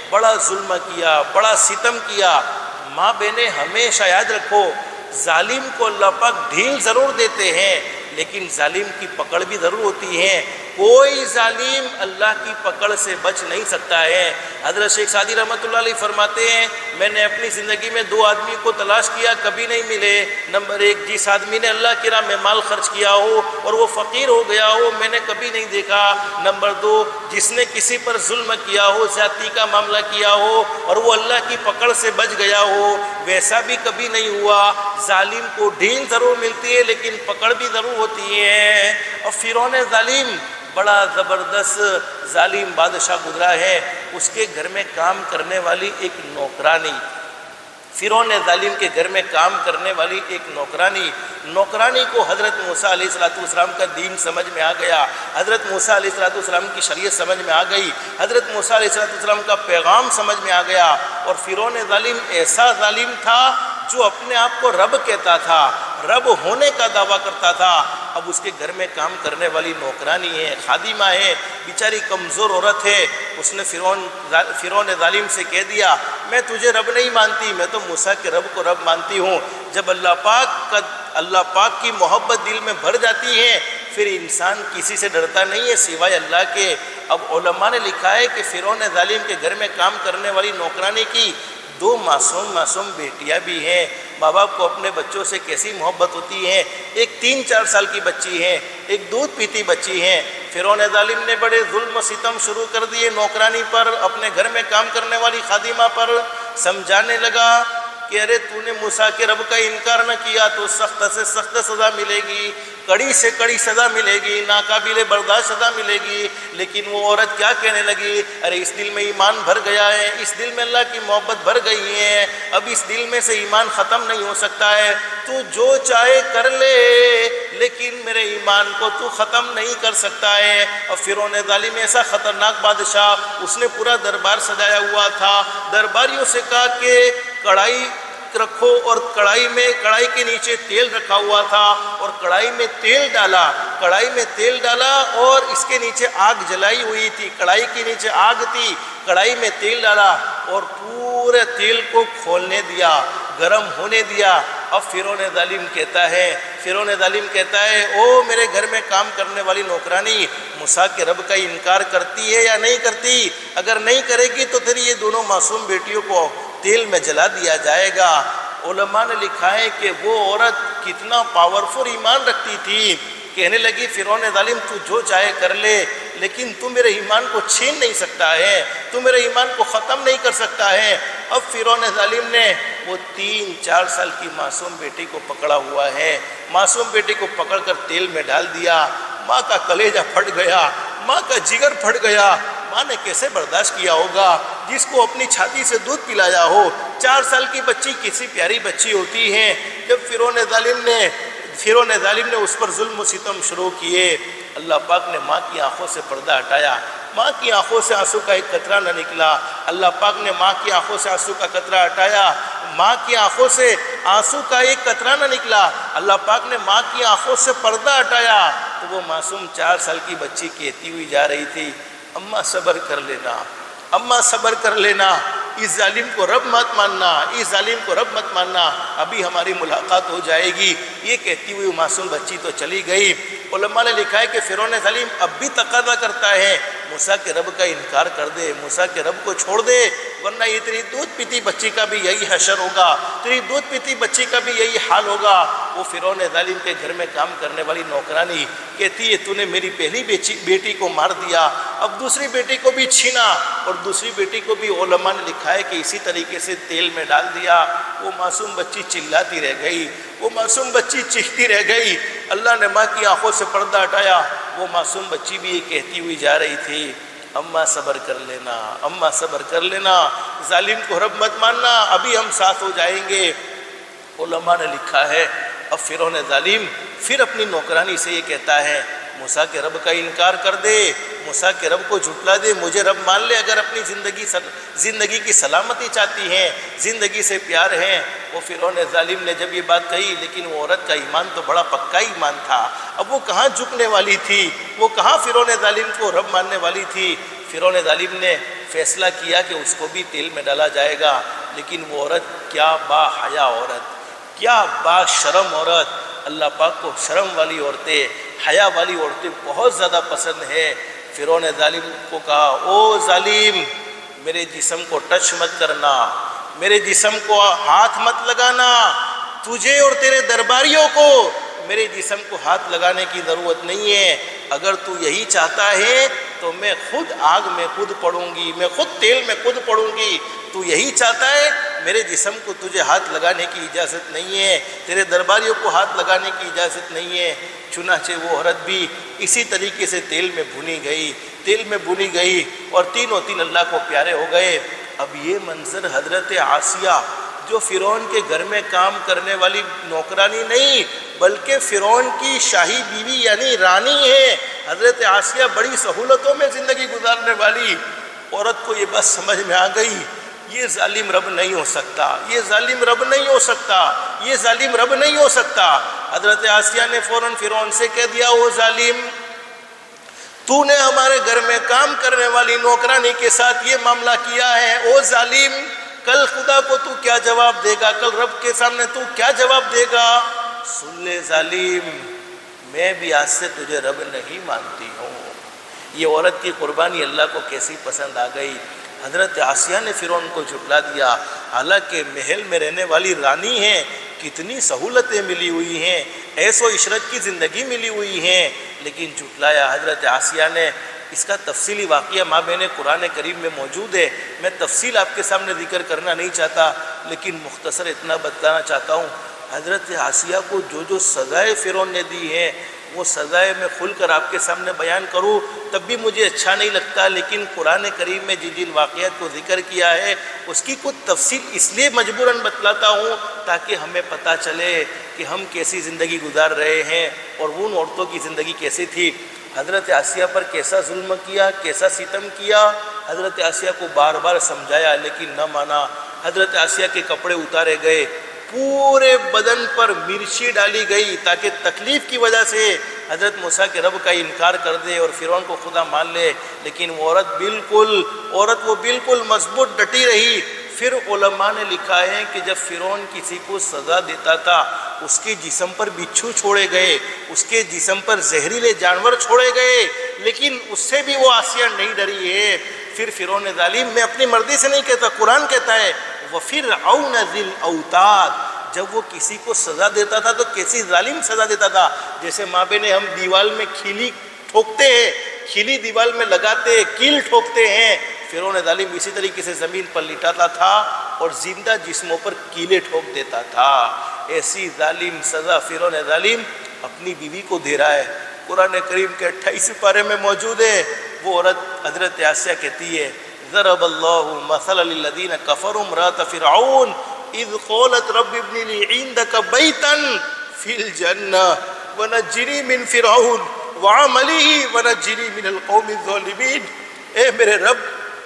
بڑا ظلم کیا، بڑا ستم کیا۔ ماں بہنیں ہمیشہ یاد رکھو، ظالم کو اللہ پاک ڈھیل ضرور دیتے ہیں لیکن ظالم کی پکڑ بھی ضرور ہوتی ہے۔ کوئی ظالم اللہ کی پکڑ سے بچ نہیں سکتا ہے۔ حضرت شیخ سعدی رحمۃ اللہ علیہ فرماتے ہیں میں نے اپنی زندگی میں 2 آدمی کو تلاش کیا، کبھی نہیں ملے۔ نمبر 1 جس آدمی نے اللہ کی راہ میں مال خرچ کیا ہو اور وہ فقیر ہو گیا ہو، میں نے کبھی نہیں دیکھا۔ نمبر 2 جس نے کسی پر ظلم کیا ہو، زیادتی کا معاملہ کیا ہو اور وہ اللہ کی پکڑ سے بچ گیا ہو، ویسا بھی کبھی نہیں ہوا۔ ظالم کو ڈھیل ضرور ملتی ہے لیکن پکڑ بھی ضرور ہوتی ہے۔ اور فرعون ظالم بڑا زبردست ظالم بادشاہ گزرا ہے، اس کے گھر میں کام کرنے والی ایک نوکرانی، فرعون ظالم کے گھر میں کام کرنے والی ایک نوکرانی کو حضرت موسیٰ علیہ السلام کا دین سمجھ میں آ گیا، حضرت موسیٰ علیہ السلام کی شریعت سمجھ میں آ گئی، حضرت موسیٰ علیہ السلام کا پیغام سمجھ میں آ گیا۔ اور فرعون ظالم ایسا ظالم تھا جو اپنے آپ کو رب کہتا تھا، رب ہونے کا دعویٰ کرتا تھا۔ اب اس کے گھر میں کام کرنے والی نوکرانی ہے، خادمہ ہے، بیچاری کمزور عورت ہے۔ اس نے فرعون ظالم سے کہہ دیا میں تجھے رب نہیں مانتی، میں تو موسیٰ کے رب کو رب مانتی ہوں۔ جب اللہ پاک کی محبت دل میں بھر جاتی ہے پھر انسان کسی سے ڈرتا نہیں ہے سوائے اللہ کے۔ اب علماء نے لکھا ہے کہ فرعون ظالم کے گھر میں کام کرنے والی نوکرانی کی 2 معصوم بیٹیاں بھی ہیں۔ ماں باپ کو اپنے بچوں سے کیسی محبت ہوتی ہے، ایک 3-4 سال کی بچی ہے، ایک دودھ پیتی بچی ہے۔ فرعون ظالم نے بڑے ظلم و ستم شروع کر دیے نوکرانی پر، اپنے گھر میں کام کرنے والی خادمہ پر۔ سمجھانے لگا کہ ارے تو نے موسیٰ کے رب کا انکار نہ کیا تو سخت سے سخت سزا ملے گی، کڑی سے کڑی سزا ملے گی، ناقابل برداشت سزا ملے گی۔ لیکن وہ عورت کیا کہنے لگی، ارے اس دل میں ایمان بھر گیا ہے، اس دل میں اللہ کی محبت بھر گئی ہے، اب اس دل میں سے ایمان ختم نہیں ہو سکتا ہے، تو جو چاہے کر لے لیکن میرے ایمان کو تو ختم نہیں کر سکتا ہے۔ اور فرعون ظالم ایسا خطرناک بادشاہ، اس نے پورا دربار سجایا ہوا تھا، درباریوں سے کہا کہ کڑھائی رکھو، اور کڑھائی کے نیچے تیل رکھا ہوا تھا اور کڑھائی میں تیل ڈالا اور اس کے نیچے آگ جلائی ہوئی تھی، کڑھائی کے نیچے آگ تھی، کڑھائی میں تیل ڈالا اور پورے تیل کو کھولنے دیا، گرم ہونے دیا۔ اب فرعون ظالم کہتا ہے او میرے گھر میں کام کرنے والی نوکرانی موسیٰ کے رب کا انکار کرتی ہے یا نہیں کرتی؟ اگر نہیں کرے گی تو پھر یہ دونوں معصوم بیٹیوں کو تیل میں جلا دیا جائے گا۔ علماء نے لکھا ہے کہ وہ عورت کتنا پاورفل ایمان رکھتی تھی، کہنے لگی فرعون ظالم تو جو چاہے کر لے لیکن تو میرے ایمان کو چھین نہیں سکتا ہے، تو میرے ایمان کو ختم نہیں کر سکتا ہے۔ اب فرعون ظالم نے وہ 3-4 سال کی معصوم بیٹی کو پکڑا ہوا ہے، معصوم بیٹی کو پکڑ کر تیل میں ڈال دیا۔ ماں کا کلیجہ پھٹ گیا، ماں کا جگر پھٹ گیا۔ ماں نے کیسے برداشت کیا ہوگا جس کو اپنی چھاتی سے دودھ پلایا ہو؟ 4 سال کی بچی کسی پیاری بچی ہوتی ہے۔ جب فرعون ظالم نے اس پر ظلم و ستم شروع کیے، اللہ پاک نے ماں کی آنکھوں سے پردہ ہٹایا، ماں کی آنکھوں سے آنسو کا ایک قطرہ نہ نکلا۔ اللہ پاک نے ماں کی آنکھوں سے آنسو کا قطرہ ہٹایا، ماں کی آنکھوں سے آنسو کا ایک قطرہ نہ نکلا۔ اللہ پاک نے ماں کی آنکھوں سے پردہ ہٹایا تو وہ معصوم 4 سال کی بچی کہتی ہوئی جا رہی تھی اماں صبر کر لینا، اماں صبر کر لینا۔ اس ظالم کو رب مت ماننا، اس ظالم کو رب مت ماننا، ابھی ہماری ملاقات ہو جائے گی۔ یہ کہتی ہوئی معصوم بچی تو چلی گئی۔ علماء نے لکھا ہے کہ فرعون ظالم اب بھی تقاضا کرتا ہے موسیٰ کے رب کا انکار کر دے، موسیٰ کے رب کو چھوڑ دے، ورنہ یہ تیری دودھ پیتی بچی کا بھی یہی حشر ہوگا، تیری دودھ پیتی بچی کا بھی یہی حال ہوگا۔ وہ فرعون ظالم کے گھر میں کام کرنے والی نوکرانی کہتی ہے تو نے میری پہلی بیٹی کو مار دیا، اب دوسری بیٹی کو بھی چھینا، اور دوسری بیٹی کو بھی علماء نے لکھا ہے کہ اسی طریقے سے تیل میں ڈال دیا۔ وہ معصوم بچی چلاتی رہ گئی، وہ معصوم بچی چیختی رہ گئی۔ اللہ نے ماں کی آنکھوں سے پردہ ہٹایا، وہ معصوم بچی بھی یہ کہتی ہوئی جا رہی تھی اماں صبر کر لینا، اماں صبر کر لینا، ظالم کو رب مت ماننا، ابھی ہم ساتھ ہو جائیں گے۔ علماء نے لکھا ہے اب فرعون ظالم پھر اپنی نوکرانی سے یہ کہتا ہے موسیٰ کے رب کا انکار کر دے، موسیٰ کے رب کو جھٹلا دے، مجھے رب مان لے، اگر اپنی زندگی کی سلامتی چاہتی ہیں، زندگی سے پیار ہے۔ وہ فرعون ظالم نے جب یہ بات کہی، لیکن وہ عورت کا ایمان تو بڑا پکا ایمان تھا، اب وہ کہاں جھکنے والی تھی، وہ کہاں فرعون ظالم کو رب ماننے والی تھی۔ فرعون ظالم نے فیصلہ کیا کہ اس کو بھی تیل میں ڈالا جائے گا، لیکن وہ عورت کیا با حیا عورت، کیا با شرم عورت۔ اللہ پاک کو شرم والی عورتیں، حیا والی عورتیں بہت زیادہ پسند ہے۔ فرعون ظالم کو کہا او ظالم میرے جسم کو ٹچ مت کرنا، میرے جسم کو ہاتھ مت لگانا، تجھے اور تیرے درباریوں کو میرے جسم کو ہاتھ لگانے کی ضرورت نہیں ہے، اگر تو یہی چاہتا ہے تو میں خود آگ میں خود پڑوں گی، میں خود تیل میں خود پڑوں گی، تو یہی چاہتا ہے میرے جسم کو تجھے ہاتھ لگانے کی اجازت نہیں ہے، تیرے درباریوں کو ہاتھ لگانے کی اجازت نہیں ہے۔ چنانچہ وہ عورت بھی اسی طریقے سے تیل میں بھونی گئی، تیل میں بھونی گئی، اور تینوں تین اللہ کو پیارے ہو گئے۔ اب یہ منظر حضرت آسیہ جو فرعون کے گھر میں کام کرنے والی نوکرانی نہیں بلکہ فرعون کی شاہی بیوی یعنی رانی ہے، حضرت آسیہ بڑی سہولتوں میں زندگی گزارنے والی عورت کو یہ بات سمجھ میں آ گئی یہ ظالم رب نہیں ہو سکتا، یہ ظالم رب نہیں ہو سکتا، یہ ظالم رب نہیں ہو سکتا۔ حضرت آسیہ نے فوراً فرعون سے کہہ دیا او ظالم تو نے ہمارے گھر میں کام کرنے والی نوکرانی کے ساتھ یہ معاملہ کیا ہے، او ظالم کل خدا کو تو کیا جواب دے گا، کل رب کے سامنے تو کیا جواب دے گا؟ سن لے ظالم میں بھی آج سے تجھے رب نہیں مانتی ہوں۔ یہ عورت کی قربانی اللہ کو کیسی پسند آ گئی۔ حضرت آسیہ نے فرعون کو جھٹلا دیا، حالانکہ محل میں رہنے والی رانی ہیں، کتنی سہولتیں ملی ہوئی ہیں، عیش و عشرت کی زندگی ملی ہوئی ہیں، لیکن جھٹلایا حضرت آسیہ نے۔ اس کا تفصیلی واقعہ مابین قرآن کریم میں موجود ہے، میں تفصیل آپ کے سامنے ذکر کرنا نہیں چاہتا، لیکن مختصر اتنا بتانا چاہتا ہوں حضرت آسیہ کو جو سزائے فرعون نے دی ہے وہ سزائے میں کھل کر آپ کے سامنے بیان کروں تب بھی مجھے اچھا نہیں لگتا، لیکن قرآن کریم میں جن واقعات کو ذکر کیا ہے اس کی کچھ تفصیل اس لیے مجبوراً بتلاتا ہوں تاکہ ہمیں پتہ چلے کہ ہم کیسی زندگی گزار رہے ہیں اور ان عورتوں کی زندگی کیسی تھی۔ حضرت آسیہ پر کیسا ظلم کیا، کیسا ستم کیا، حضرت آسیہ کو بار بار سمجھایا لیکن نہ مانا۔ حضرت آسیہ کے کپڑے اتارے گئے، پورے بدن پر مرچی ڈالی گئی تاکہ تکلیف کی وجہ سے حضرت موسیٰ کے رب کا انکار کر دے اور فرعون کو خدا مان لے، لیکن وہ عورت بالکل مضبوط ڈٹی رہی۔ پھر علماء نے لکھا ہے کہ جب فرعون کسی کو سزا دیتا تھا اس کے جسم پر بچھو چھوڑے گئے، اس کے جسم پر زہریلے جانور چھوڑے گئے، لیکن اس سے بھی وہ آسیہ نہیں ڈری ہے۔ پھر فرعون ظالم میں اپنی مرضی سے نہیں کہتا، قرآن کہتا ہے وَفِرْعَوْنَ ذِي الْأَوْتَادِ، جب وہ کسی کو سزا دیتا تھا تو کیسی ظالم سزا دیتا تھا، جیسے ماں بہنیں ہم دیوال میں کھیلی ٹھوکتے ہیں، کھیلی دیوال میں لگاتے کیل ٹھوکتے ہیں، فرعون ظالم اسی طریقے سے زمین پر لٹاتا تھا اور زندہ جسموں پر کیلے ٹھوک دیتا تھا۔ ایسی ظالم سزا فرعون ظالم اپنی بیوی کو دے رہا ہے، قرآن کریم کے 28 پارے میں موجود ہے۔ وہ عورت حضرت آسیہ کہتی ہے ضرب اللہ مثلا للذین کفروا امرأۃ فرعون اذ قالت رب ابن لی عندک بیتا فی الجنہ ونجنی من فرعون وعملہ ونجنی من القوم الظالمین۔ اے میرے رب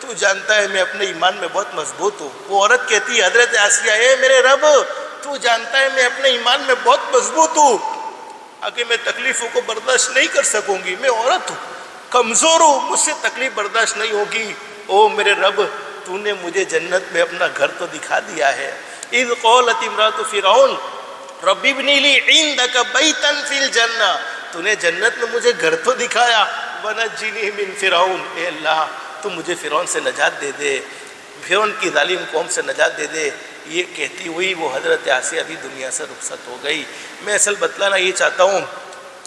تو جانتا ہے میں اپنے ایمان میں بہت مضبوط ہوں۔ وہ عورت کہتی ہے حضرت آسیہ اے میرے رب تو جانتا ہے میں اپنے ایمان میں بہت مضبوط ہوں، آگے میں تکلیفوں کو برداشت نہیں کر سکوں گی، میں عورت ہوں، کمزور ہوں، مجھ سے تکلیف برداشت نہیں ہوگی۔ او میرے رب تو تو نے مجھے جنت میں اپنا گھر تو دکھا دیا ہے۔ اذ قالت امرأۃ فرعون رب ابن لی عندک بیتا فی الجنہ، تو نے جنت میں مجھے گھر تو دکھایا، ونجنی من فرعون، اے اللہ تو مجھے فرعون سے نجات دے دے، فرعون کی ظالم قوم سے نجات دے دے۔ یہ کہتی ہوئی وہ حضرت آسیہ بھی دنیا سے رخصت ہو گئی۔ میں اصل بتلانا یہ چاہتا ہوں،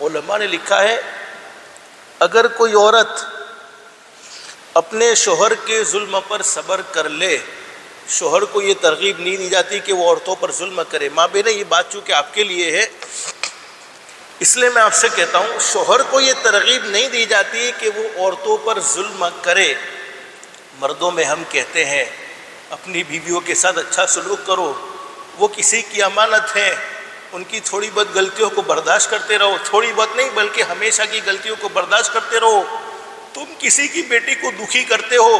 علماء نے لکھا ہے اگر کوئی عورت اپنے شوہر کے ظلم پر صبر کر لے، شوہر کو یہ ترغیب نہیں دی جاتی کہ وہ عورتوں پر ظلم کرے۔ ماں بہنیں یہ بات چونکہ آپ کے لیے ہے، اس لیے میں آپ سے کہتا ہوں شوہر کو یہ ترغیب نہیں دی جاتی کہ وہ عورتوں پر ظلم کرے۔ مردوں میں ہم کہتے ہیں اپنی بیویوں کے ساتھ اچھا سلوک کرو، وہ کسی کی امانت ہیں، ان کی تھوڑی بہت غلطیوں کو برداشت کرتے رہو، تھوڑی بہت نہیں بلکہ ہمیشہ کی غلطیوں کو برداشت کرتے رہو۔ تم کسی کی بیٹی کو دکھی کرتے ہو،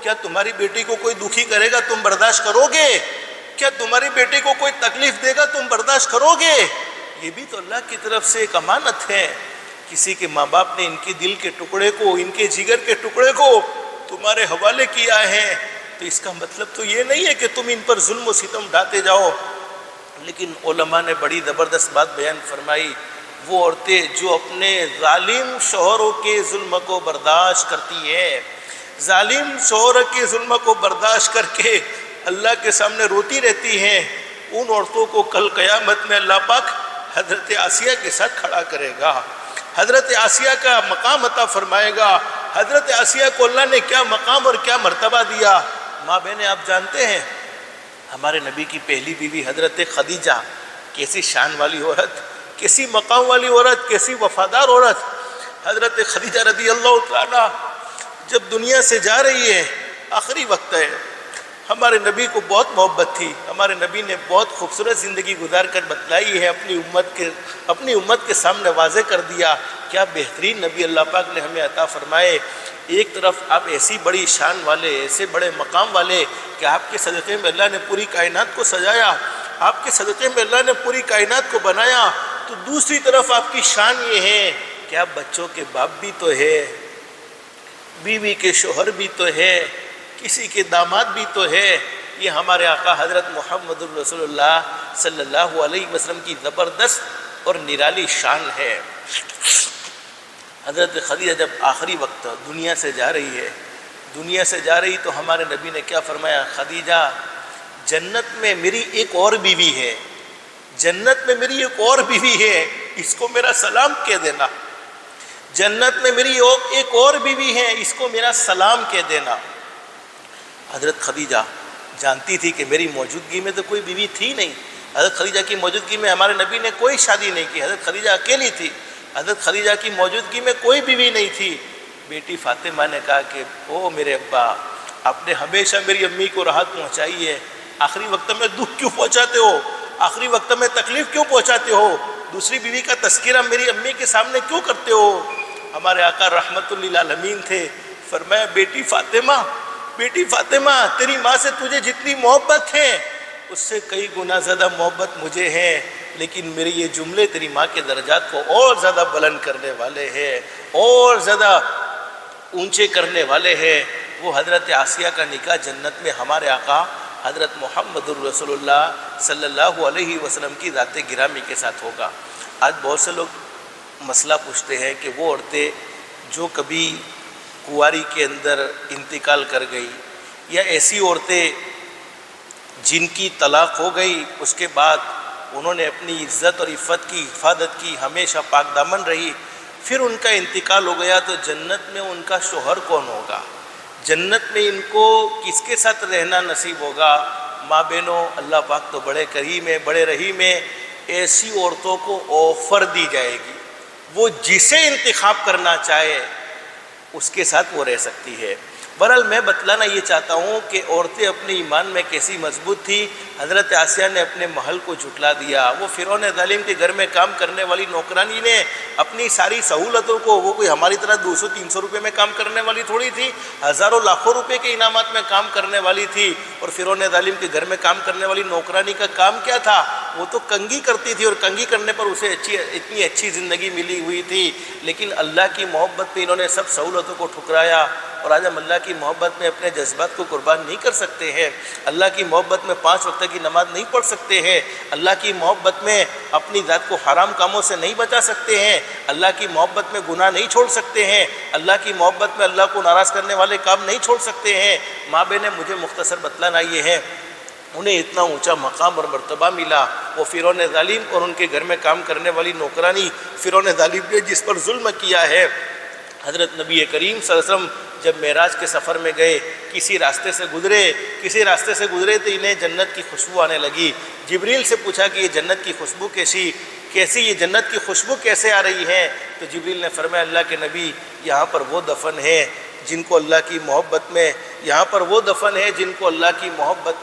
کیا تمہاری بیٹی کو کوئی دکھی کرے گا تم برداشت کرو گے؟ کیا تمہاری بیٹی کو کوئی تکلیف دے گا تم برداشت کرو گے؟ یہ بھی تو اللہ کی طرف سے ایک امانت ہے۔ کسی کے ماں باپ نے ان کے دل کے ٹکڑے کو، ان کے جگر کے ٹکڑے کو تمہارے حوالے کیا ہے، تو اس کا مطلب تو یہ نہیں ہے کہ تم ان پر ظلم و ستم ڈھاتے جاؤ۔ لیکن علماء نے بڑی زبردست بات بیان فرمائی، وہ عورتیں جو اپنے ظالم شوہروں کے ظلم کو برداشت کرتی ہیں، ظالم شوہر کے ظلم کو برداشت کر کے اللہ کے سامنے روتی رہتی ہیں، ان عورتوں کو کل قیامت میں اللہ پاک حضرت آسیہ کے ساتھ کھڑا کرے گا، حضرت آسیہ کا مقام عطا فرمائے گا۔ حضرت آسیہ کو اللہ نے کیا مقام اور کیا مرتبہ دیا۔ ماں بہنیں آپ جانتے ہیں ہمارے نبی کی پہلی بیوی حضرت خدیجہ کیسی شان والی عورت، کیسی مقام والی عورت، کیسی وفادار عورت۔ حضرت خدیجہ رضی اللہ تعالیٰ جب دنیا سے جا رہی ہے، آخری وقت ہے، ہمارے نبی کو بہت محبت تھی، ہمارے نبی نے بہت خوبصورت زندگی گزار کر بتلائی ہے، اپنی امت کے سامنے واضح کر دیا۔ کیا بہترین نبی اللہ پاک نے ہمیں عطا فرمائے۔ ایک طرف آپ ایسی بڑی شان والے، ایسے بڑے مقام والے کہ آپ کے صدقے میں اللہ نے پوری کائنات کو سجایا، آپ کے صدقے میں اللہ نے پوری کائنات کو بنایا، تو دوسری طرف آپ کی شان یہ ہے کہ آپ بچوں کے باپ بھی تو ہے، بیوی کے شوہر بھی تو ہے، کسی کے داماد بھی تو ہے۔ یہ ہمارے آقا حضرت محمد رسول اللہ صلی اللہ علیہ وسلم کی زبردست اور نرالی شان ہے۔ حضرت خدیجہ جب آخری وقت دنیا سے جا رہی ہے، دنیا سے جا رہی تو ہمارے نبی نے کیا فرمایا، خدیجہ جنت میں میری ایک اور بیوی ہے، جنت میں میری ایک اور بیوی ہے، اس کو میرا سلام کہہ دینا، جنت میں میری ایک اور بیوی ہے، اس کو میرا سلام کہہ دینا۔ حضرت خدیجہ جانتی تھی کہ میری موجودگی میں تو کوئی بیوی تھی نہیں، حضرت خدیجہ کی موجودگی میں ہمارے نبی نے کوئی شادی نہیں کی، حضرت خدیجہ اکیلی تھی، حضرت خدیجہ کی موجودگی میں کوئی بیوی نہیں تھی۔ بیٹی فاطمہ نے کہا کہ او میرے ابا، آپ نے ہمیشہ میری امی کو راحت پہنچائی ہے، آخری وقت میں دکھ کیوں پہنچاتے ہو، آخری وقت میں تکلیف کیوں پہنچاتے ہو، دوسری بیوی کا تذکرہ میری امی کے سامنے کیوں کرتے ہو۔ ہمارے آقا رحمت للعالمین تھے، فرمایا بیٹی فاطمہ تیری ماں سے تجھے جتنی محبت ہے اس سے کئی گنا زیادہ محبت مجھے ہے، لیکن میرے یہ جملے تیری ماں کے درجات کو اور زیادہ بلند کرنے والے ہیں، اور زیادہ اونچے کرنے والے ہیں۔ وہ حضرت آسیہ کا نکاح جنت میں ہمارے آقا حضرت محمد الرسول اللہ صلی اللہ علیہ وسلم کی ذات گرامی کے ساتھ ہوگا۔ آج بہت سے لوگ مسئلہ پوچھتے ہیں کہ وہ عورتیں جو کبھی کنواری کے اندر انتقال کر گئی، یا ایسی عورتیں جن کی طلاق ہو گئی، اس کے بعد انہوں نے اپنی عزت اور عفت کی حفاظت کی، ہمیشہ پاک دامن رہی، پھر ان کا انتقال ہو گیا، تو جنت میں ان کا شوہر کون ہوگا، جنت میں ان کو کس کے ساتھ رہنا نصیب ہوگا۔ ماں بہنوں، اللہ پاک تو بڑے کریم ہے، بڑے رحیم ہے، ایسی عورتوں کو آفر دی جائے گی، وہ جسے انتخاب کرنا چاہے اس کے ساتھ وہ رہ سکتی ہے۔ بہرحال میں بتلانا یہ چاہتا ہوں کہ عورتیں اپنے ایمان میں کیسی مضبوط تھی، حضرت آسیہ نے اپنے محل کو جھٹلا دیا، وہ فرعون ظالم کے گھر میں کام کرنے والی نوکرانی نے اپنی ساری سہولتوں کو، وہ کوئی ہماری طرح 200-300 روپے میں کام کرنے والی تھوڑی تھی، ہزاروں لاکھوں روپے کے انعامات میں کام کرنے والی تھی۔ اور فرعون ظالم کے گھر میں کام کرنے والی نوکرانی کا کام کیا تھا؟ وہ تو کنگھی کرتی تھی، اور کنگھی کرنے پر اسے اتنی اچھی زندگی ملی ہوئی تھی، لیکن اللہ کی محبت پہ انہوں نے سب سہولتوں کو ٹھکرایا۔ اور آج ہم اللہ کی محبت میں اپنے جذبات کو قربان نہیں کر سکتے ہیں، اللہ کی محبت میں 5 وقت کی نماز نہیں پڑھ سکتے ہیں، اللہ کی محبت میں اپنی ذات کو حرام کاموں سے نہیں بچا سکتے ہیں، اللہ کی محبت میں گناہ نہیں چھوڑ سکتے ہیں، اللہ کی محبت میں اللہ کو ناراض کرنے والے کام نہیں چھوڑ سکتے ہیں۔ ماں بہنیں مجھے مختصر بتلانا یہ ہے، انہیں اتنا اونچا مقام اور مرتبہ ملا، وہ فرعون ظالم اور ان کے گھر میں کام کرنے والی نوکرانی، فرعون ظالم نے جس پر ظلم کیا ہے۔ حضرت نبی کریم صلی اللہ علیہ وسلم جب معراج کے سفر میں گئے، کسی راستے سے گزرے تو انہیں جنت کی خوشبو آنے لگی۔ جبریل سے پوچھا کہ یہ جنت کی خوشبو کیسی یہ جنت کی خوشبو کیسے آ رہی ہے؟ تو جبریل نے فرمایا، اللہ کے نبی، یہاں پر وہ دفن ہے جن کو اللہ کی محبت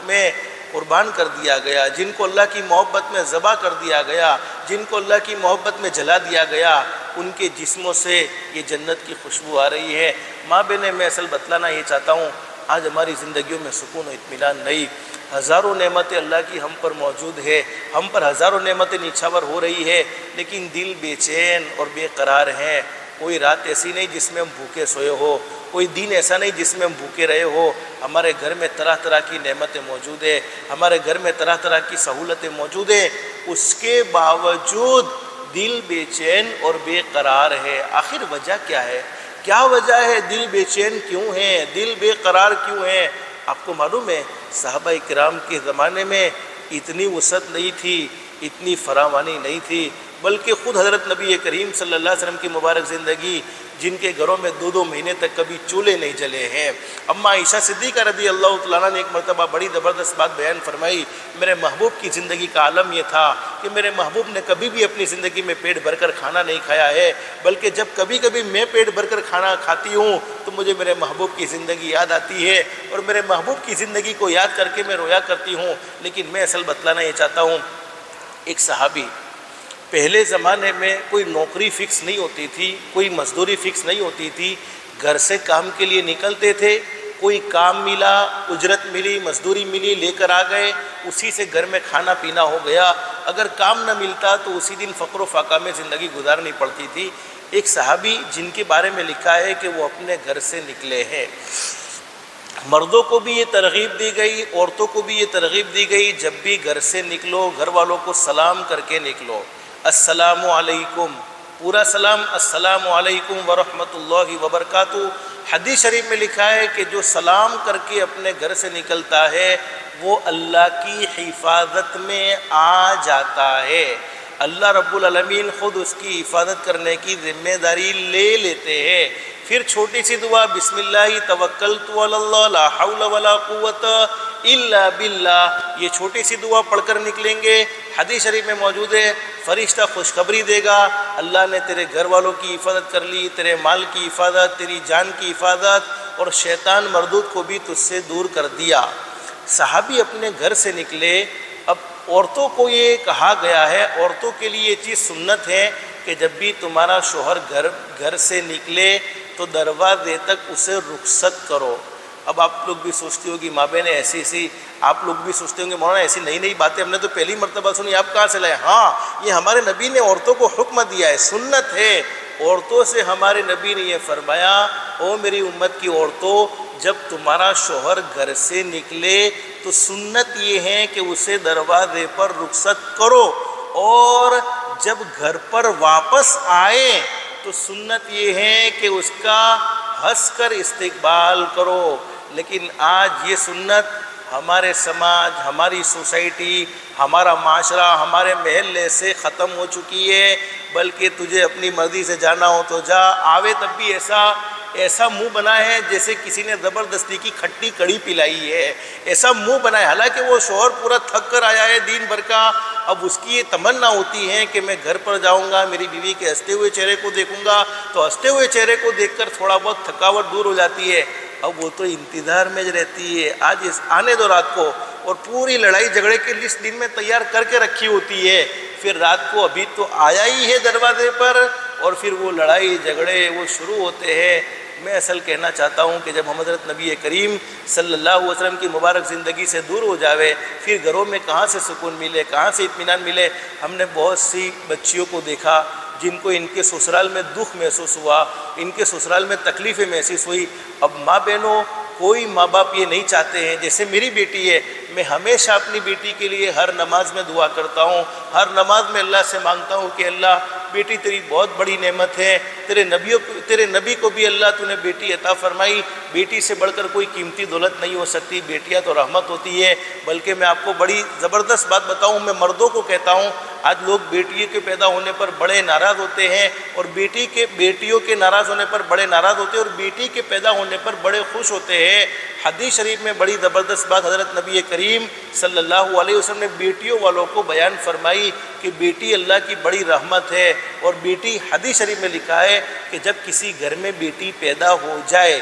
میں قربان کر دیا گیا، جن کو اللہ کی محبت میں ذبح کر دیا گیا، جن کو اللہ کی محبت میں جلا دیا گیا، ان کے جسموں سے یہ جنت کی خوشبو آ رہی ہے۔ ماں بہنیں، میں اصل بتلانا یہ چاہتا ہوں، آج ہماری زندگیوں میں سکون و اطمینان نہیں، ہزاروں نعمتیں اللہ کی ہم پر موجود ہے، ہم پر ہزاروں نعمتیں نچھاور ہو رہی ہے، لیکن دل بے چین اور بے قرار ہیں۔ کوئی رات ایسی نہیں جس میں ہم بھوکے سوئے ہو، کوئی دن ایسا نہیں جس میں ہم بھوکے رہے ہو۔ ہمارے گھر میں طرح طرح کی نعمتیں موجود ہیں، ہمارے گھر میں طرح طرح کی سہولتیں موجود ہیں، اس کے باوجود دل بے چین اور بے قرار ہے۔ آخر وجہ کیا ہے؟ کیا وجہ ہے؟ دل بے چین کیوں ہے؟ دل بے قرار کیوں ہے؟ آپ کو معلوم ہے، صحابہ کرام کے زمانے میں اتنی وسعت نہیں تھی، اتنی فراوانی نہیں تھی، بلکہ خود حضرت نبی کریم صلی اللہ علیہ وسلم کی مبارک زندگی، جن کے گھروں میں 2 مہینے تک کبھی چولہے نہیں جلے ہیں۔ اماں عائشہ صدیقہ رضی اللہ تعالیٰ عنہ نے ایک مرتبہ بڑی زبردست بات بیان فرمائی، میرے محبوب کی زندگی کا عالم یہ تھا کہ میرے محبوب نے کبھی بھی اپنی زندگی میں پیٹ بھر کر کھانا نہیں کھایا ہے، بلکہ جب کبھی کبھی میں پیٹ بھر کر کھانا کھاتی ہوں تو مجھے میرے محبوب کی زندگی یاد آتی ہے، اور میرے محبوب کی زندگی کو یاد کر کے میں رویا کرتی ہوں۔ لیکن میں اصل بتلانا یہ چاہتا ہوں، ایک صحابی، پہلے زمانے میں کوئی نوکری فکس نہیں ہوتی تھی، کوئی مزدوری فکس نہیں ہوتی تھی، گھر سے کام کے لیے نکلتے تھے، کوئی کام ملا، اجرت ملی، مزدوری ملی، لے کر آ گئے، اسی سے گھر میں کھانا پینا ہو گیا۔ اگر کام نہ ملتا تو اسی دن فقر و فاقہ میں زندگی گزارنی پڑتی تھی۔ ایک صحابی جن کے بارے میں لکھا ہے کہ وہ اپنے گھر سے نکلے ہیں، مردوں کو بھی یہ ترغیب دی گئی، عورتوں کو بھی یہ ترغیب دی گئی، جب بھی گھر سے نکلو گھر والوں کو سلام کر کے نکلو، السلام علیکم، پورا سلام، السلام علیکم ورحمۃ اللہ وبرکاتہ۔ حدیث شریف میں لکھا ہے کہ جو سلام کر کے اپنے گھر سے نکلتا ہے وہ اللہ کی حفاظت میں آ جاتا ہے، اللہ رب العالمین خود اس کی حفاظت کرنے کی ذمہ داری لے لیتے ہیں۔ پھر چھوٹی سی دعا، بسم اللہ توکلت علی اللہ لا حول ولا قوت الا باللہ، یہ چھوٹی سی دعا پڑھ کر نکلیں گے۔ حدیث شریف میں موجود ہے، فرشتہ خوشخبری دے گا، اللہ نے تیرے گھر والوں کی حفاظت کر لی، تیرے مال کی حفاظت، تیری جان کی حفاظت، اور شیطان مردود کو بھی تجھ سے دور کر دیا۔ صحابی اپنے گھر سے نکلے۔ اب عورتوں کو یہ کہا گیا ہے، عورتوں کے لیے یہ چیز سنت ہے کہ جب بھی تمہارا شوہر گھر سے نکلے تو دروازے تک اسے رخصت کرو۔ اب آپ لوگ بھی سوچتے ہو کہ ماں بہن ایسی آپ لوگ بھی سوچتے ہوں گے مولانا ایسی نئی نئی باتیں ہم نے تو پہلی مرتبہ سنی، آپ کہاں سے لائے؟ ہاں، یہ ہمارے نبی نے عورتوں کو حکم دیا ہے، سنت ہے۔ عورتوں سے ہمارے نبی نے یہ فرمایا، او میری امت کی عورتوں، جب تمہارا شوہر گھر سے نکلے تو سنت یہ ہے کہ اسے دروازے پر رخصت کرو، اور جب گھر پر واپس آئے تو سنت یہ ہے کہ اس کا ہنس کر استقبال کرو۔ لیکن آج یہ سنت ہمارے سماج، ہماری سوسائٹی، ہمارا معاشرہ، ہمارے محلے سے ختم ہو چکی ہے۔ بلکہ تجھے اپنی مرضی سے جانا ہو تو جا، آوے تب بھی ایسا منہ بنا ہے جیسے کسی نے زبردستی کی کھٹی کڑی پلائی ہے، ایسا منہ بنا ہے، حالانکہ وہ شوہر پورا تھک کر آیا ہے دن بھر کا۔ اب اس کی یہ تمنا ہوتی ہے کہ میں گھر پر جاؤں گا، میری بیوی کے ہنستے ہوئے چہرے کو دیکھوں گا، تو ہنستے ہوئے چہرے کو دیکھ کر تھوڑا بہت تھکاوٹ دور ہو جاتی ہے۔ اب وہ تو انتظار میں رہتی ہے، آج آنے دو رات کو، اور پوری لڑائی جھگڑے کی لسٹ دن میں تیار کر کے رکھی ہوتی ہے، پھر رات کو ابھی تو آیا ہی ہے دروازے پر اور پھر وہ لڑائی جھگڑے وہ شروع ہوتے ہیں۔ میں اصل کہنا چاہتا ہوں کہ جب ہم حضرت نبی کریم صلی اللہ علیہ وسلم کی مبارک زندگی سے دور ہو جاوے، پھر گھروں میں کہاں سے سکون ملے، کہاں سے اطمینان ملے۔ ہم نے بہت سی بچیوں کو دیکھا جن کو ان کے سسرال میں دکھ محسوس ہوا، ان کے سسرال میں تکلیفیں محسوس ہوئی۔ اب ماں بہنوں، کوئی ماں باپ یہ نہیں چاہتے ہیں، جیسے میری بیٹی ہے، میں ہمیشہ اپنی بیٹی کے لیے ہر نماز میں دعا کرتا ہوں، ہر نماز میں اللہ سے مانگتا ہوں کہ اللہ بیٹی تیری بہت بڑی نعمت ہے، تیرے نبی کو بھی اللہ تو نے بیٹی عطا فرمائی، بیٹی سے بڑھ کر کوئی قیمتی دولت نہیں ہو سکتی، بیٹیاں تو رحمت ہوتی ہے۔ بلکہ میں آپ کو بڑی زبردست بات بتاؤں، میں مردوں کو کہتا ہوں، آج لوگ بیٹیوں کے پیدا ہونے پر بڑے ناراض ہوتے ہیں اور بیٹیوں کے ناراض ہونے پر بڑے ناراض ہوتے ہیں اور بیٹی کے پیدا ہونے پر بڑے خوش ہوتے ہیں۔ حدیث شریف میں بڑی زبردست بات حضرت نبی کریم صلی اللہ علیہ وسلم نے بیٹیوں والوں کو بیان فرمائی کہ بیٹی اللہ کی بڑی رحمت ہے، اور بیٹی حدیث شریف میں لکھا ہے کہ جب کسی گھر میں بیٹی پیدا ہو جائے،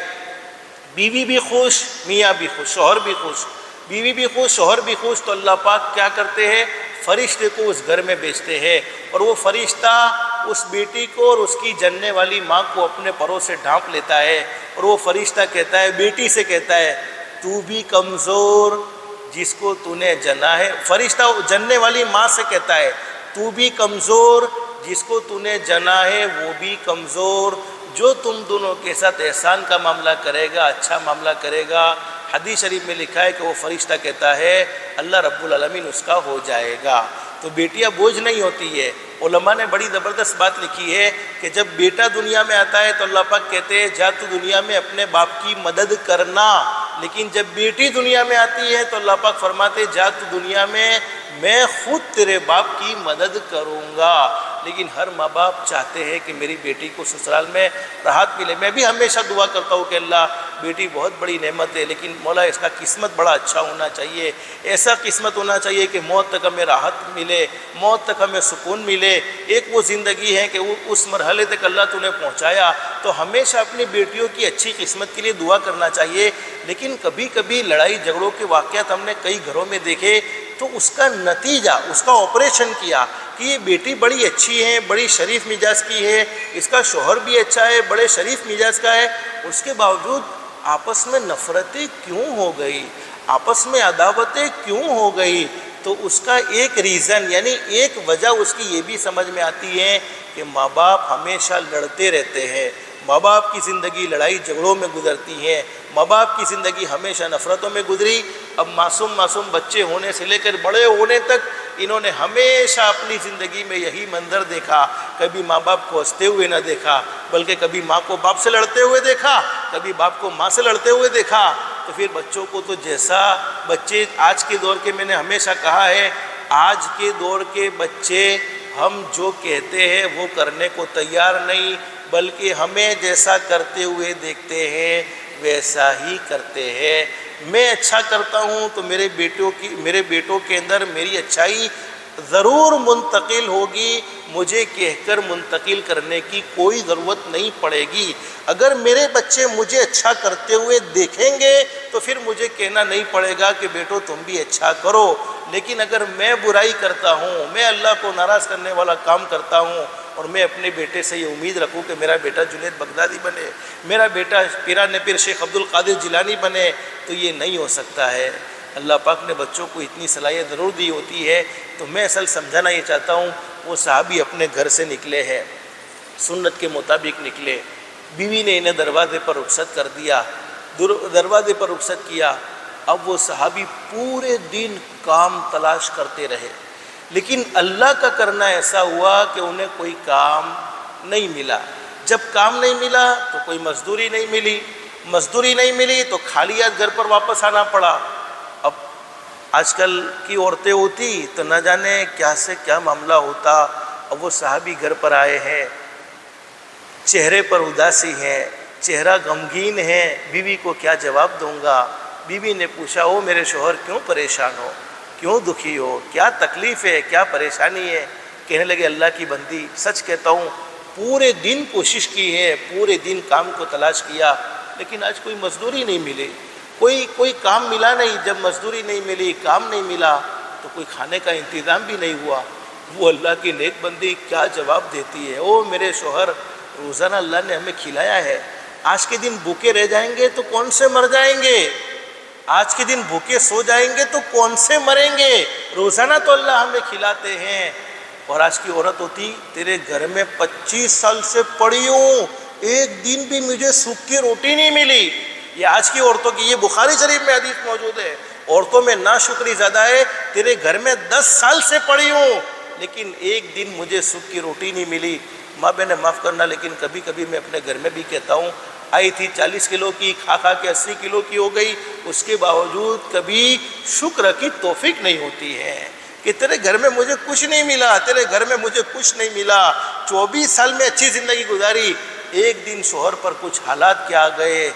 بیوی بھی خوش، میاں بھی خوش، شوہر بھی خوش، بیوی بھی خوش، شوہر بھی خوش، تو اللہ پاک کیا کرتے ہیں؟ فرشتے کو اس گھر میں بھیجتے ہیں، اور وہ فرشتہ اس بیٹی کو اور اس کی جننے والی ماں کو اپنے پروں سے ڈھانپ لیتا ہے، اور وہ فرشتہ کہتا ہے، بیٹی سے کہتا ہے، تو بھی کمزور جس کو تو نے جنا ہے۔ فرشتہ جننے والی ماں سے کہتا ہے، تو بھی کمزور جس کو تو نے جنا ہے وہ بھی کمزور، جو تم دونوں کے ساتھ احسان کا معاملہ کرے گا، اچھا معاملہ کرے گا۔ حدیث شریف میں لکھا ہے کہ وہ فرشتہ کہتا ہے اللہ رب العالمین اس کا ہو جائے گا۔ تو بیٹیاں بوجھ نہیں ہوتی ہے۔ علماء نے بڑی زبردست بات لکھی ہے کہ جب بیٹا دنیا میں آتا ہے تو اللہ پاک کہتے ہیں جا تو دنیا میں اپنے باپ کی مدد کرنا، لیکن جب بیٹی دنیا میں آتی ہے تو اللہ پاک فرماتے جا تو دنیا میں خود تیرے باپ کی مدد کروں گا۔ لیکن ہر ماں باپ چاہتے ہیں کہ میری بیٹی کو سسرال میں راحت ملے۔ میں بھی ہمیشہ دعا کرتا ہوں کہ اللہ بیٹی بہت بڑی نعمت ہے، لیکن مولا اس کا قسمت بڑا اچھا ہونا چاہیے، ایسا قسمت ہونا چاہیے کہ موت تک ہمیں راحت ملے، موت تک ہمیں سکون ملے۔ ایک وہ زندگی ہے کہ اس مرحلے تک اللہ تو نے پہنچایا، تو ہمیشہ اپنی بیٹیوں کی اچھی قسمت کے لیے دعا کرنا چاہیے۔ لیکن کبھی کبھی لڑائی جھگڑوں کے واقعات ہم نے کئی گھروں میں دیکھے، تو اس کا نتیجہ، اس کا آپریشن کیا کہ یہ بیٹی بڑی اچھی ہے، بڑی شریف مزاج کی ہے، اس کا شوہر بھی اچھا ہے، بڑے شریف مزاج کا ہے، اس کے باوجود آپس میں نفرتیں کیوں ہو گئی، آپس میں عداوتیں کیوں ہو گئی؟ تو اس کا ایک ریزن، یعنی ایک وجہ اس کی یہ بھی سمجھ میں آتی ہے کہ ماں باپ ہمیشہ لڑتے رہتے ہیں، ماں باپ کی زندگی لڑائی جھگڑوں میں گزرتی ہے، ماں باپ کی زندگی ہمیشہ نفرتوں میں گزری۔ اب معصوم بچے ہونے سے لے کر بڑے ہونے تک انہوں نے ہمیشہ اپنی زندگی میں یہی منظر دیکھا، کبھی ماں باپ کو ہنستے ہوئے نہ دیکھا، بلکہ کبھی ماں کو باپ سے لڑتے ہوئے دیکھا، کبھی باپ کو ماں سے لڑتے ہوئے دیکھا۔ تو پھر بچوں کو تو جیسا بچے آج کے دور کے، میں نے ہمیشہ کہا ہے، آج کے دور کے بچے ہم جو کہتے ہیں وہ کرنے کو تیار نہیں، بلکہ ہمیں جیسا کرتے ہوئے دیکھتے ہیں ویسا ہی کرتے ہیں۔ میں اچھا کرتا ہوں تو میرے بیٹوں کے اندر میری اچھائی ضرور منتقل ہوگی، مجھے کہہ کر منتقل کرنے کی کوئی ضرورت نہیں پڑے گی۔ اگر میرے بچے مجھے اچھا کرتے ہوئے دیکھیں گے تو پھر مجھے کہنا نہیں پڑے گا کہ بیٹو تم بھی اچھا کرو۔ لیکن اگر میں برائی کرتا ہوں، میں اللہ کو ناراض کرنے والا کام کرتا ہوں، اور میں اپنے بیٹے سے یہ امید رکھوں کہ میرا بیٹا جنید بغدادی بنے، میرا بیٹا پیران پیر شیخ عبد القادر جیلانی بنے، تو یہ نہیں ہو سکتا ہے۔ اللہ پاک نے بچوں کو اتنی صلاحیت ضرور دی ہوتی ہے۔ تو میں اصل سمجھانا یہ چاہتا ہوں، وہ صحابی اپنے گھر سے نکلے ہیں، سنت کے مطابق نکلے، بیوی نے انہیں دروازے پر رخصت کر دیا، دروازے پر رخصت کیا۔ اب وہ صحابی پورے دن کام تلاش کرتے رہے، لیکن اللہ کا کرنا ایسا ہوا کہ انہیں کوئی کام نہیں ملا۔ جب کام نہیں ملا تو کوئی مزدوری نہیں ملی، مزدوری نہیں ملی تو خالی ہاتھ گھر پر واپس آنا پڑا۔ اب آج کل کی عورتیں ہوتی تو نہ جانے کیا سے کیا معاملہ ہوتا۔ اب وہ صحابی گھر پر آئے ہیں، چہرے پر اداسی ہے، چہرہ غمگین ہے، بیوی کو کیا جواب دوں گا؟ بیوی نے پوچھا، او میرے شوہر کیوں پریشان ہو، کیوں دکھی ہو، کیا تکلیف ہے، کیا پریشانی ہے؟ کہنے لگے اللہ کی بندی سچ کہتا ہوں پورے دن کوشش کی ہے، پورے دن کام کو تلاش کیا، لیکن آج کوئی مزدوری نہیں ملی، کوئی کام ملا نہیں، جب مزدوری نہیں ملی، کام نہیں ملا تو کوئی کھانے کا انتظام بھی نہیں ہوا۔ وہ اللہ کی نیک بندی کیا جواب دیتی ہے، او میرے شوہر روزانہ اللہ نے ہمیں کھلایا ہے، آج کے دن بھوکے رہ جائیں گے تو کون سے مر جائیں گے، آج کے دن بھوکے سو جائیں گے تو کون سے مریں گے، روزانہ تو اللہ ہمیں کھلاتے ہیں۔ اور آج کی عورت ہوتی، تیرے گھر میں 25 سال سے پڑی ہوں، ایک دن بھی مجھے سوکھ کی روٹی نہیں ملی۔ یہ آج کی عورتوں کی، یہ بخاری شریف میں حدیث موجود ہے، عورتوں میں ناشکری زیادہ ہے۔ تیرے گھر میں 10 سال سے پڑی ہوں لیکن ایک دن مجھے سوکھ کی روٹی نہیں ملی۔ ماں بہنیں معاف کرنا، لیکن کبھی کبھی میں اپنے گھر میں بھی کہتا ہوں، آئی تھی 40 کلو کی، کھا کے 80 کلو کی ہو گئی، اس کے باوجود کبھی شکر کی توفیق نہیں ہوتی ہے کہ تیرے گھر میں مجھے کچھ نہیں ملا، تیرے گھر میں مجھے کچھ نہیں ملا۔ 24 سال میں اچھی زندگی گزاری، ایک دن شوہر پر کچھ حالات کیا گئے،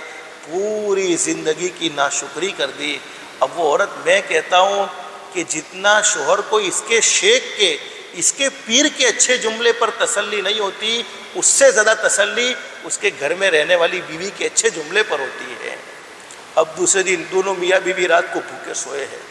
پوری زندگی کی ناشکری کر دی۔ اب وہ عورت، میں کہتا ہوں کہ جتنا شوہر کو اس کے شیخ کے، اس کے پیر کے اچھے جملے پر تسلی نہیں ہوتی، اس سے زیادہ تسلی اس کے گھر میں رہنے والی بیوی کے اچھے جملے پر ہوتی ہے۔ اب دوسرے دن دونوں میاں بیوی رات کو بھوکے سوئے ہیں۔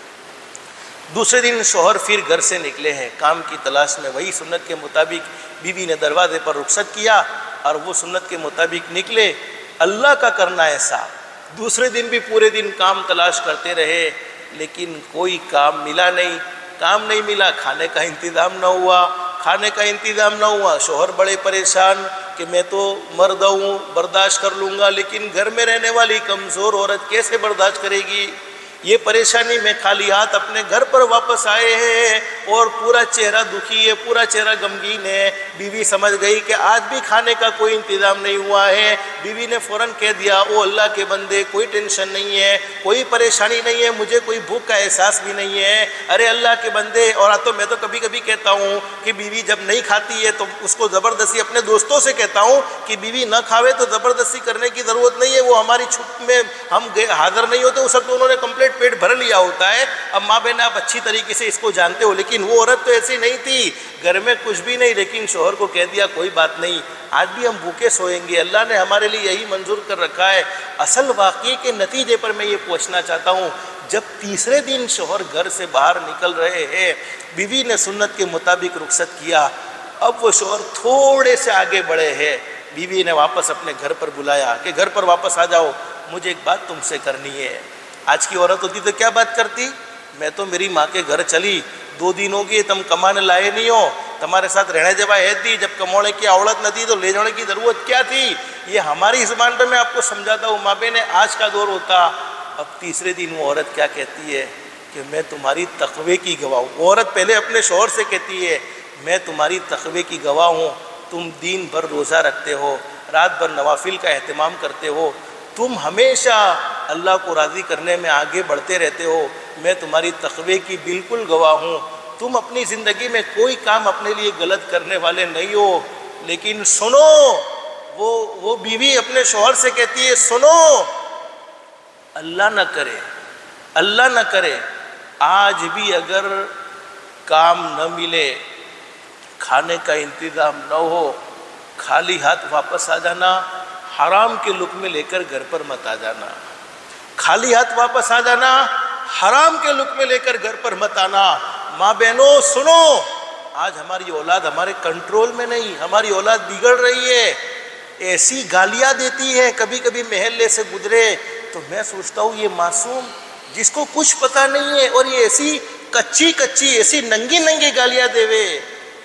دوسرے دن شوہر پھر گھر سے نکلے ہیں کام کی تلاش میں، وہی سنت کے مطابق بیوی نے دروازے پر رخصت کیا اور وہ سنت کے مطابق نکلے۔ اللہ کا کرنا ایسا، دوسرے دن بھی پورے دن کام تلاش کرتے رہے لیکن کوئی کام ملا نہیں، کام نہیں ملا، کھانے کا انتظام نہ ہوا، کھانے کا انتظام نہ ہوا۔ شوہر بڑے پریشان کہ میں تو مرد ہوں، برداشت کر لوں گا، لیکن گھر میں رہنے والی کمزور عورت کیسے برداشت کرے گی؟ یہ پریشانی میں خالی ہاتھ اپنے گھر پر واپس آئے ہیں اور پورا چہرہ دکھی ہے، پورا چہرہ غمگین ہے۔ بیوی سمجھ گئی کہ آج بھی کھانے کا کوئی انتظام نہیں ہوا ہے۔ بیوی نے فوراً کہہ دیا، او اللہ کے بندے، کوئی ٹینشن نہیں ہے، کوئی پریشانی نہیں ہے، مجھے کوئی بھوک کا احساس بھی نہیں ہے۔ ارے اللہ کے بندے، اور تو میں تو کبھی کبھی کہتا ہوں کہ بیوی جب نہیں کھاتی ہے تو اس کو زبردستی، اپنے دوستوں سے کہتا ہوں کہ بیوی نہ کھاوے تو زبردستی کرنے کی ضرورت نہیں ہے، وہ ہماری چھٹ میں ہم حاضر نہیں ہوتے، اس وقت انہوں نے کمپلیٹ پیٹ بھر لیا ہوتا ہے۔ اب ماں بہن آپ اچھی طریقے سے اس کو جانتے ہو، لیکن وہ عورت تو ایسی نہیں تھی، گھر میں کچھ بھی نہیں، لیکن شوہر کو کہہ دیا کوئی بات نہیں، آج بھی ہم بھوکے سوئیں گے، اللہ نے ہمارے لیے یہی منظور کر رکھا ہے۔ اصل واقعے کے نتیجے پر میں یہ پوچھنا چاہتا ہوں، جب تیسرے دن شوہر گھر سے باہر نکل رہے ہیں، بیوی نے سنت کے مطابق رخصت کیا، اب وہ شوہر تھوڑے سے آگے بڑھے ہیں، بیوی نے واپس اپنے گھر پر بلایا کہ گھر پر واپس آ جاؤ، مجھے ایک بات تم سے کرنی ہے۔ آج کی عورت ہوتی تو کیا بات کرتی؟ میں تو میری ماں کے گھر چلی، 2 دن ہو گئے تم کمانے لائے نہیں ہو، تمہارے ساتھ رہنے جب ہے تھی، جب کمانے کی عورت نہ تھی تو لے جانے کی ضرورت کیا تھی؟ یہ ہماری زبان پہ میں آپ کو سمجھاتا ہوں، ماں بہن آج کا دور ہوتا۔ اب تیسرے دن وہ عورت کیا کہتی ہے کہ میں تمہاری تقوی کی گواہ ہوں۔ وہ عورت پہلے اپنے شوہر سے کہتی ہے، میں تمہاری تقوی کی گواہ ہوں، تم دن بھر روزہ رکھتے ہو، رات بھر نوافل کا اہتمام کرتے ہو، تم ہمیشہ اللہ کو راضی کرنے میں آگے بڑھتے رہتے ہو، میں تمہاری تقوی کی بالکل گواہ ہوں، تم اپنی زندگی میں کوئی کام اپنے لیے غلط کرنے والے نہیں ہو۔ لیکن سنو، وہ بیوی اپنے شوہر سے کہتی ہے، سنو، اللہ نہ کرے، اللہ نہ کرے آج بھی اگر کام نہ ملے، کھانے کا انتظام نہ ہو، خالی ہاتھ واپس آ جانا، حرام کے لقمے لے کر گھر پر مت آ جانا، خالی ہاتھ واپس آ جانا، حرام کے لقمے لے کر گھر پر مت آنا۔ ماں بہنوں سنو، آج ہماری اولاد ہمارے کنٹرول میں نہیں، ہماری اولاد بگڑ رہی ہے، ایسی گالیاں دیتی ہے، کبھی کبھی محلے سے گزرے تو میں سوچتا ہوں یہ معصوم جس کو کچھ پتہ نہیں ہے اور یہ ایسی کچی ایسی ننگی گالیاں دیوے،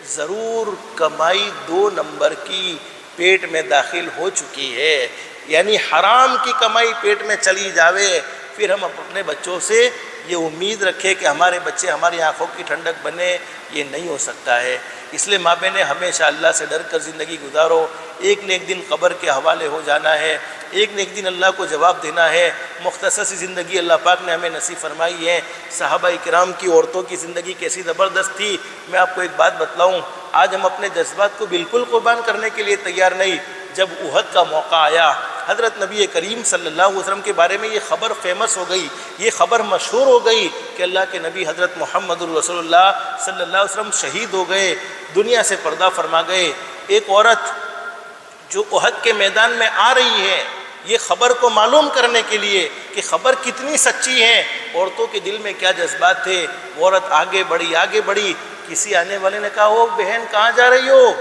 ضرور کمائی 2 نمبر کی پیٹ میں داخل ہو چکی ہے، یعنی حرام کی کمائی پیٹ میں چلی جاوے۔ پھر ہم اپنے بچوں سے یہ امید رکھے کہ ہمارے بچے ہماری آنکھوں کی ٹھنڈک بنے، یہ نہیں ہو سکتا ہے۔ اس لیے ماں بہنیں ہمیشہ اللہ سے ڈر کر زندگی گزارو، ایک نہ ایک دن قبر کے حوالے ہو جانا ہے، ایک نہ ایک دن اللہ کو جواب دینا ہے۔ مختصر سی زندگی اللہ پاک نے ہمیں نصیب فرمائی ہے۔ صحابہ کرام کی عورتوں کی زندگی کیسی زبردست تھی، میں آپ کو ایک بات بتلاؤں، آج ہم اپنے جذبات کو بالکل قربان کرنے کے لیے تیار نہیں۔ جب احد کا موقع آیا، حضرت نبی کریم صلی اللہ علیہ وسلم کے بارے میں یہ خبر فیمس ہو گئی، یہ خبر مشہور ہو گئی کہ اللہ کے نبی حضرت محمد رسول اللہ صلی اللہ علیہ وسلم شہید ہو گئے، دنیا سے پردہ فرما گئے۔ ایک عورت جو احد کے میدان میں آ رہی ہے، یہ خبر کو معلوم کرنے کے لیے کہ خبر کتنی سچی ہے، عورتوں کے دل میں کیا جذبات تھے۔ وہ عورت آگے بڑھی، کسی آنے والے نے کہا او بہن کہاں جا رہی ہو؟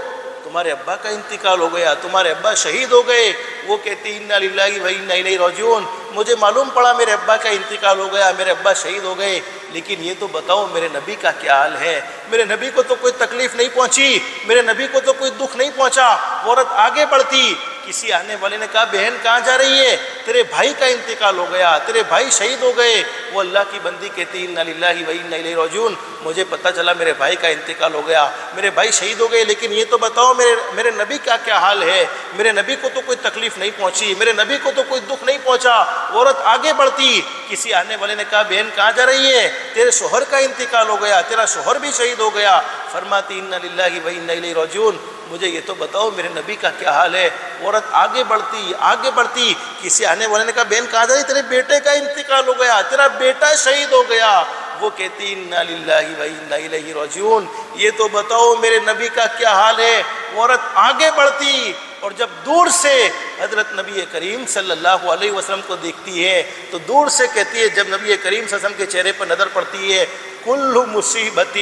تمہارے ابا کا انتقال ہو گیا، تمہارے ابا شہید ہو گئے۔ وہ کہتی انا للہ و انا الیہ راجعون، مجھے معلوم پڑا میرے ابا کا انتقال ہو گیا، میرے ابا شہید ہو گئے، لیکن یہ تو بتاؤ میرے نبی کا کیا حال ہے؟ میرے نبی کو تو کوئی تکلیف نہیں پہنچی، میرے نبی کو تو کوئی دکھ نہیں پہنچا۔ وہ عورت آگے بڑھتی، کسی آنے والے نے کہا بہن کہاں جا رہی ہے؟ تیرے بھائی کا انتقال ہو گیا، تیرے بھائی شہید ہو گئے۔ وہ اللہ کی بندی کہتی انا للہ و انا الیہ راجعون، مجھے پتہ چلا میرے بھائی کا انتقال ہو گیا، میرے بھائی شہید ہو گئے، لیکن یہ تو بتاؤ میرے نبی کا کیا حال ہے؟ میرے نبی کو تو کوئی تکلیف نہیں پہنچی، میرے نبی کو تو کوئی دکھ نہیں پہنچا۔ وہ عورت آگے بڑھتی، کسی آنے والے نے کہا بہن کہاں جا رہی ہے؟ تیرے شوہر کا انتقال ہو گیا، تیرا شوہر بھی شہید ہو گیا۔ فرماتی انا للہ و انا الیہ راجعون، مجھے یہ تو بتاؤ میرے نبی کا کیا حال ہے؟ وہ عورت آگے بڑھتی، کسی آنے والے نے کہا بہن کہاں جا رہی؟ تیرے بیٹے کا انتقال ہو گیا، تیرا بیٹا شہید ہو گیا۔ وہ کہتی انا للہ و انا الیہ راجعون، یہ تو بتاؤ میرے نبی کا کیا حال ہے؟ وہ عورت آگے بڑھتی، اور جب دور سے حضرت نبی کریم صلی اللہ علیہ وسلم کو دیکھتی ہے تو دور سے کہتی ہے، جب نبی کریم صلی اللہ علیہ وسلم کے چہرے پر نظر پڑتی ہے، کل مصیبت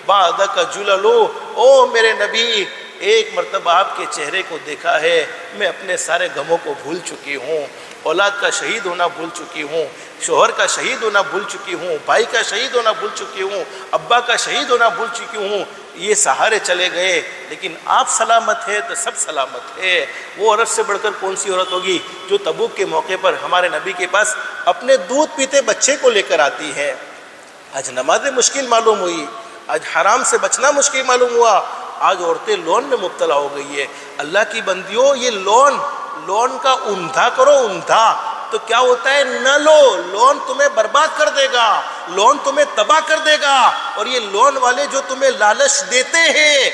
بعدک جلل، او میرے نبی ایک مرتبہ آپ کے چہرے کو دیکھا ہے، میں اپنے سارے غموں کو بھول چکی ہوں، اولاد کا شہید ہونا بھول چکی ہوں، شوہر کا شہید ہونا بھول چکی ہوں، بھائی کا شہید ہونا بھول چکی ہوں، ابا کا شہید ہونا بھول چکی ہوں، یہ سہارے چلے گئے، لیکن آپ سلامت ہے تو سب سلامت ہے۔ وہ عورت سے بڑھ کر کون سی عورت ہوگی جو تبوک کے موقع پر ہمارے نبی کے پاس اپنے دودھ پیتے بچے کو لے کر آتی ہے؟ آج نمازیں مشکل معلوم ہوئی، آج حرام سے بچنا مشکل معلوم ہوا، آج عورتیں لون میں مبتلا ہو گئی ہے۔ اللہ کی بندیوں، یہ لون کا اندھا کرو، اندھا تو کیا ہوتا ہے؟ نہ لو، لون تمہیں برباد کر دے گا، لون تمہیں تباہ کر دے گا۔ اور یہ لون والے جو تمہیں لالچ دیتے ہیں،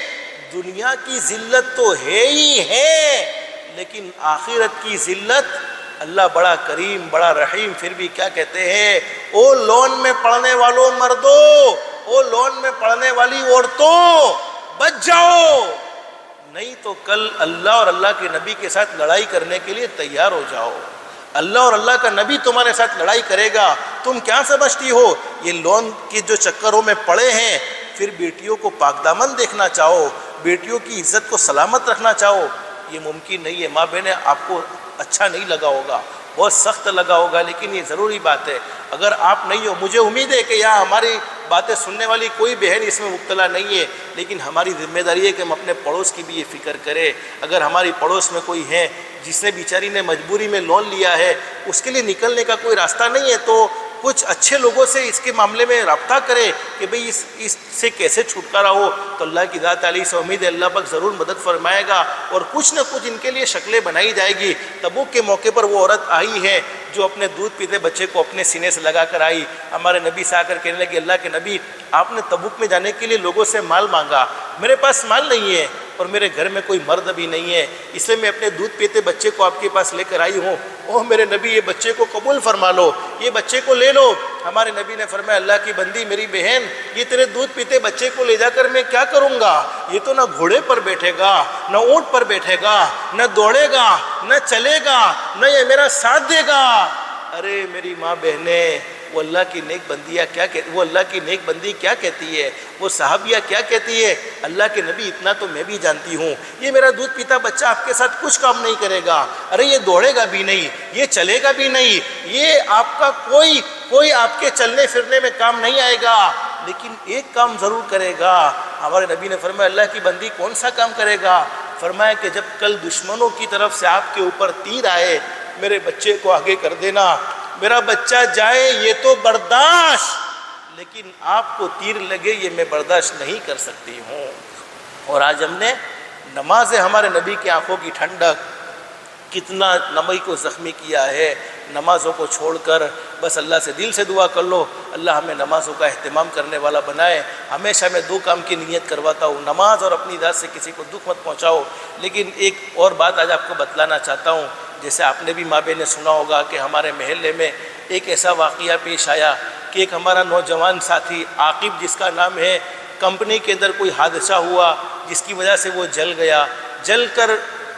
دنیا کی ذلت تو ہے ہی ہے، لیکن آخرت کی ذلت، اللہ بڑا کریم بڑا رحیم، پھر بھی کیا کہتے ہیں؟ او لون میں پڑھنے والوں مردوں، او لون میں پڑھنے والی عورتوں، بچ جاؤ، نہیں تو کل اللہ اور اللہ کے نبی کے ساتھ لڑائی کرنے کے لیے تیار ہو جاؤ۔ اللہ اور اللہ کا نبی تمہارے ساتھ لڑائی کرے گا۔ تم کیا سمجھتی ہو یہ لون کے جو چکروں میں پڑے ہیں، پھر بیٹیوں کو پاک دامن دیکھنا چاہو، بیٹیوں کی عزت کو سلامت رکھنا چاہو، یہ ممکن نہیں ہے۔ ماں بہنیں، آپ کو اچھا نہیں لگا ہوگا، بہت سخت لگا ہوگا، لیکن یہ ضروری بات ہے۔ اگر آپ نہیں ہو، مجھے امید ہے کہ یہاں ہماری باتیں سننے والی کوئی بہن اس میں مبتلا نہیں ہے، لیکن ہماری ذمہ داری ہے کہ ہم اپنے پڑوس کی بھی یہ فکر کریں۔ اگر ہماری پڑوس میں کوئی ہے جس نے بیچاری نے مجبوری میں لون لیا ہے، اس کے لیے نکلنے کا کوئی راستہ نہیں ہے، تو کچھ اچھے لوگوں سے اس کے معاملے میں رابطہ کرے کہ بھئی اس سے کیسے چھٹکارا ہو، تو اللہ کی ذات علی سے امید ہے اللہ پاک ضرور مدد فرمائے گا، اور کچھ نہ کچھ ان کے لیے شکلیں بنائی جائے گی۔ تبوک کے موقع پر وہ عورت آئی ہے جو اپنے دودھ پیتے بچے کو اپنے سینے سے لگا کر آئی، ہمارے نبی سے آ کر کہنے لگی اللہ کے نبی آپ نے تبوک میں جانے کے لیے لوگوں سے مال مانگا، میرے پاس مال نہیں ہے اور میرے گھر میں کوئی مرد بھی نہیں ہے، اس لیے میں اپنے دودھ پیتے بچے کو آپ کے پاس لے کر آئی ہوں۔ اوہ میرے نبی یہ بچے کو قبول فرما لو، یہ بچے کو لے لو۔ ہمارے نبی نے فرمایا اللہ کی بندی میری بہن، یہ تیرے دودھ پیتے بچے کو لے جا کر میں کیا کروں گا؟ یہ تو نہ گھوڑے پر بیٹھے گا، نہ اونٹ پر بیٹھے گا، نہ دوڑے گا، نہ چلے گا، نہ یہ میرا ساتھ دے گا۔ ارے میری ماں بہنیں، وہ اللہ کی نیک بندیاں کیا کہتی، وہ اللہ کی نیک بندی کیا کہتی ہے، وہ صحابیہ کیا کہتی ہے؟ اللہ کے نبی اتنا تو میں بھی جانتی ہوں، یہ میرا دودھ پیتا بچہ آپ کے ساتھ کچھ کام نہیں کرے گا، ارے یہ دوڑے گا بھی نہیں، یہ چلے گا بھی نہیں، یہ آپ کا کوئی آپ کے چلنے پھرنے میں کام نہیں آئے گا، لیکن ایک کام ضرور کرے گا۔ ہمارے نبی نے فرمایا اللہ کی بندی کون سا کام کرے گا؟ فرمایا کہ جب کل دشمنوں کی طرف سے آپ کے اوپر تیر آئے، میرے بچے کو آگے کر دینا، میرا بچہ جائے یہ تو برداشت، لیکن آپ کو تیر لگے یہ میں برداشت نہیں کر سکتی ہوں۔ اور آج ہم نے نماز ہمارے نبی کی آنکھوں کی ٹھنڈک، کتنا نبی کو زخمی کیا ہے، نمازوں کو چھوڑ کر بس اللہ سے دل سے دعا کر لو اللہ ہمیں نمازوں کا اہتمام کرنے والا بنائے۔ ہمیشہ میں دو کام کی نیت کرواتا ہوں، نماز اور اپنی ذات سے کسی کو دکھ مت پہنچاؤ۔ لیکن ایک اور بات آج آپ کو بتلانا چاہتا ہوں، جیسے آپ نے بھی ماں بہن نے سنا ہوگا کہ ہمارے محلے میں ایک ایسا واقعہ پیش آیا کہ ایک ہمارا نوجوان ساتھی عاقب جس کا نام ہے، کمپنی کے اندر کوئی حادثہ ہوا جس کی وجہ سے وہ جل گیا، جل کر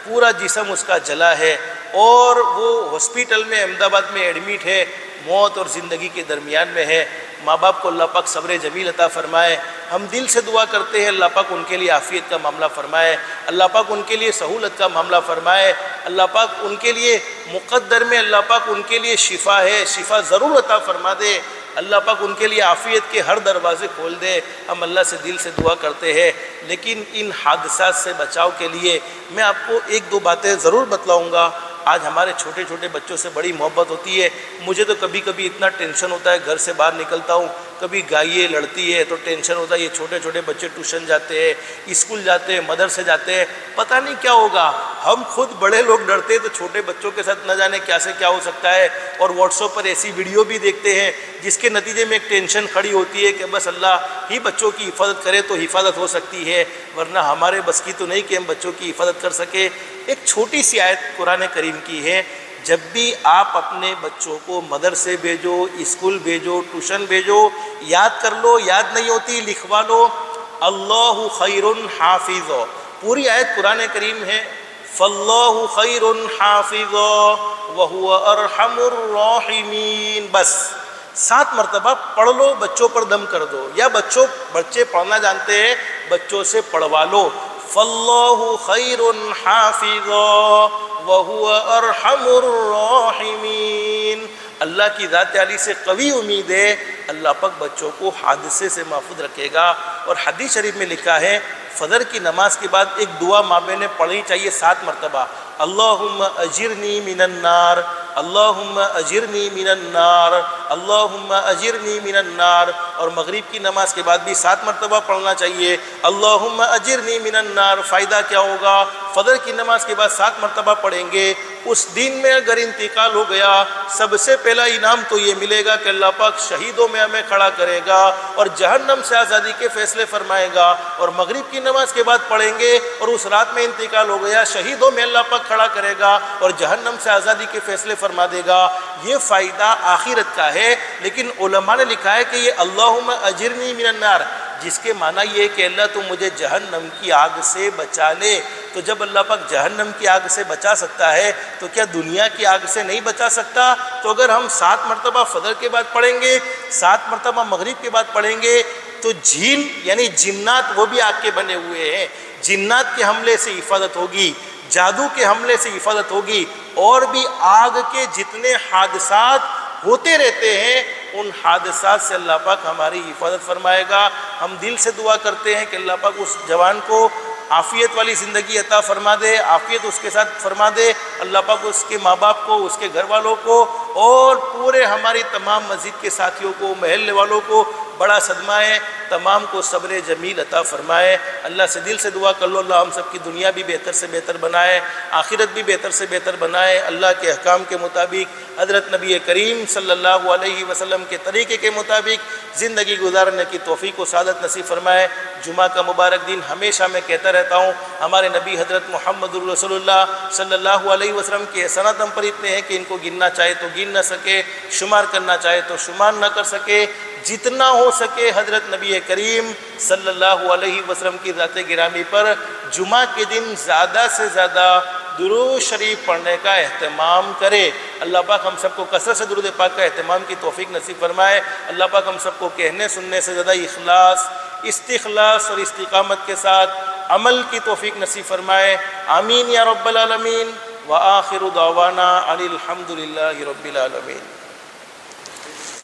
پورا جسم اس کا جلا ہے، اور وہ ہاسپیٹل میں احمد آباد میں ایڈمٹ ہے، موت اور زندگی کے درمیان میں ہے، ماں باپ کو اللہ پاک صبر جمیل عطا فرمائے۔ ہم دل سے دعا کرتے ہیں اللہ پاک ان کے لیے عافیت کا معاملہ فرمائے، اللہ پاک ان کے لیے سہولت کا معاملہ فرمائے، اللہ پاک ان کے لیے مقدر میں اللہ پاک ان کے لیے شفا ہے، شفا ضرور عطا فرما دے، اللہ پاک ان کے لیے عافیت کے ہر دروازے کھول دے۔ ہم اللہ سے دل سے دعا کرتے ہیں، لیکن ان حادثات سے بچاؤ کے لیے میں آپ کو ایک دو باتیں ضرور بتلاؤں گا۔ آج ہمارے چھوٹے چھوٹے بچوں سے بڑی محبت ہوتی ہے، مجھے تو کبھی کبھی اتنا ٹینشن ہوتا ہے، گھر سے باہر نکلتا ہوں کبھی گائیے لڑتی ہے تو ٹینشن ہوتا ہے، یہ چھوٹے چھوٹے بچے ٹیوشن جاتے ہیں، اسکول جاتے ہیں، مدرسے جاتے ہیں، پتہ نہیں کیا ہوگا۔ ہم خود بڑے لوگ ڈرتے ہیں تو چھوٹے بچوں کے ساتھ نہ جانے کیا سے کیا ہو سکتا ہے، اور واٹس ایپ پر ایسی ویڈیو بھی دیکھتے ہیں جس کے نتیجے میں ایک ٹینشن کھڑی ہوتی ہے کہ بس اللہ ہی بچوں کی حفاظت کرے تو حفاظت ہو سکتی ہے، ورنہ ہمارے بس کی تو نہیں کہ ہم بچوں کی حفاظت کر سکے۔ ایک چھوٹی سی آیت قرآن کریم کی ہے، جب بھی آپ اپنے بچوں کو مدرسے بھیجو، اسکول بھیجو، ٹیوشن بھیجو، یاد کر لو، یاد نہیں ہوتی لکھوا لو، اللہ خیر حافظ۔ پوری آیت قرآن کریم ہے، فاللہ خیر حافظ وہو ارحم الراحمین، بس 7 مرتبہ پڑھ لو، بچوں پر دم کر دو، یا بچے پڑھنا جانتے ہیں بچوں سے پڑھوا لو، فاللہ خیر حافظ وہو ارحم الراحمین۔ اللہ کی ذات عالی سے قوی امید ہے اللہ پاک بچوں کو حادثے سے محفوظ رکھے گا۔ اور حدیث شریف میں لکھا ہے فجر کی نماز کے بعد ایک دعا ماں باپ نے پڑھنی چاہیے 7 مرتبہ، اللہم اجرنی من النار، اللہم اجرنی من النار، اللہم اجرنی من النار۔ اور مغرب کی نماز کے بعد بھی 7 مرتبہ پڑھنا چاہیے، اللہم اجرنی من النار۔ فائدہ کیا ہوگا؟ فجر کی نماز کے بعد 7 مرتبہ پڑھیں گے، اس دن میں اگر انتقال ہو گیا سب سے پہلا انعام تو یہ ملے گا کہ اللہ پاک شہیدوں میں ہمیں کھڑا کرے گا اور جہنم سے آزادی کے فیصلے فرمائے گا۔ اور مغرب کی نماز کے بعد پڑھیں گے اور اس رات میں انتقال ہو گیا، شہیدوں میں اللہ پاک کھڑا کرے گا اور جہنم سے آزادی کے فیصلے فرما دے گا۔ یہ فائدہ آخرت کا ہے، لیکن علماء نے لکھا ہے کہ یہ اللہم اجرنی من النار، جس کے معنی یہ ہے کہ اللہ تو مجھے جہنم کی آگ سے بچا لے۔ تو جب اللہ پاک جہنم کی آگ سے بچا سکتا ہے تو کیا دنیا کی آگ سے نہیں بچا سکتا؟ تو اگر ہم 7 مرتبہ فجر کے بعد پڑھیں گے، 7 مرتبہ مغرب کے بعد پڑھیں گے، تو جن یعنی جنات وہ بھی آگ کے بنے ہوئے ہیں، جنات کے حملے سے حفاظت ہوگی، جادو کے حملے سے حفاظت ہوگی، اور بھی آگ کے جتنے حادثات ہوتے رہتے ہیں ان حادثات سے اللہ پاک ہماری حفاظت فرمائے گا۔ ہم دل سے دعا کرتے ہیں کہ اللہ پاک اس جوان کو عافیت والی زندگی عطا فرما دے، عافیت اس کے ساتھ فرما دے، اللہ پاک اس کے ماں باپ کو، اس کے گھر والوں کو، اور پورے ہماری تمام مسجد کے ساتھیوں کو، محلے والوں کو بڑا صدمہ ہے، تمام کو صبر جمیل عطا فرمائے۔ اللہ سے دل سے دعا کر لو اللہ ہم سب کی دنیا بھی بہتر سے بہتر بنائے، آخرت بھی بہتر سے بہتر بنائے، اللہ کے احکام کے مطابق حضرت نبی کریم صلی اللہ علیہ وسلم کے طریقے کے مطابق زندگی گزارنے کی توفیق و سعادت نصیب فرمائے۔ جمعہ کا مبارک دن ہمیشہ میں کہتا رہتا ہوں، ہمارے نبی حضرت محمد رسول اللہ صلی اللہ علیہ وسلم کے احسانات ہم پر اتنے ہیں کہ ان کو گننا چاہے تو گن نہ سکے، شمار کرنا چاہے تو شمار نہ کر سکے۔ جتنا ہو سکے حضرت نبی کریم صلی اللہ علیہ وسلم کی ذات گرامی پر جمعہ کے دن زیادہ سے زیادہ درود شریف پڑھنے کا اہتمام کرے۔ اللہ پاک ہم سب کو کثرت سے درود پاک کا اہتمام کی توفیق نصیب فرمائے۔ اللہ پاک ہم سب کو کہنے سننے سے زیادہ اخلاص، استخلاص اور استقامت کے ساتھ عمل کی توفیق نصیب فرمائے۔ آمین یا رب العالمین۔ وآخر دعوانا ان الحمد للہ رب العالمین۔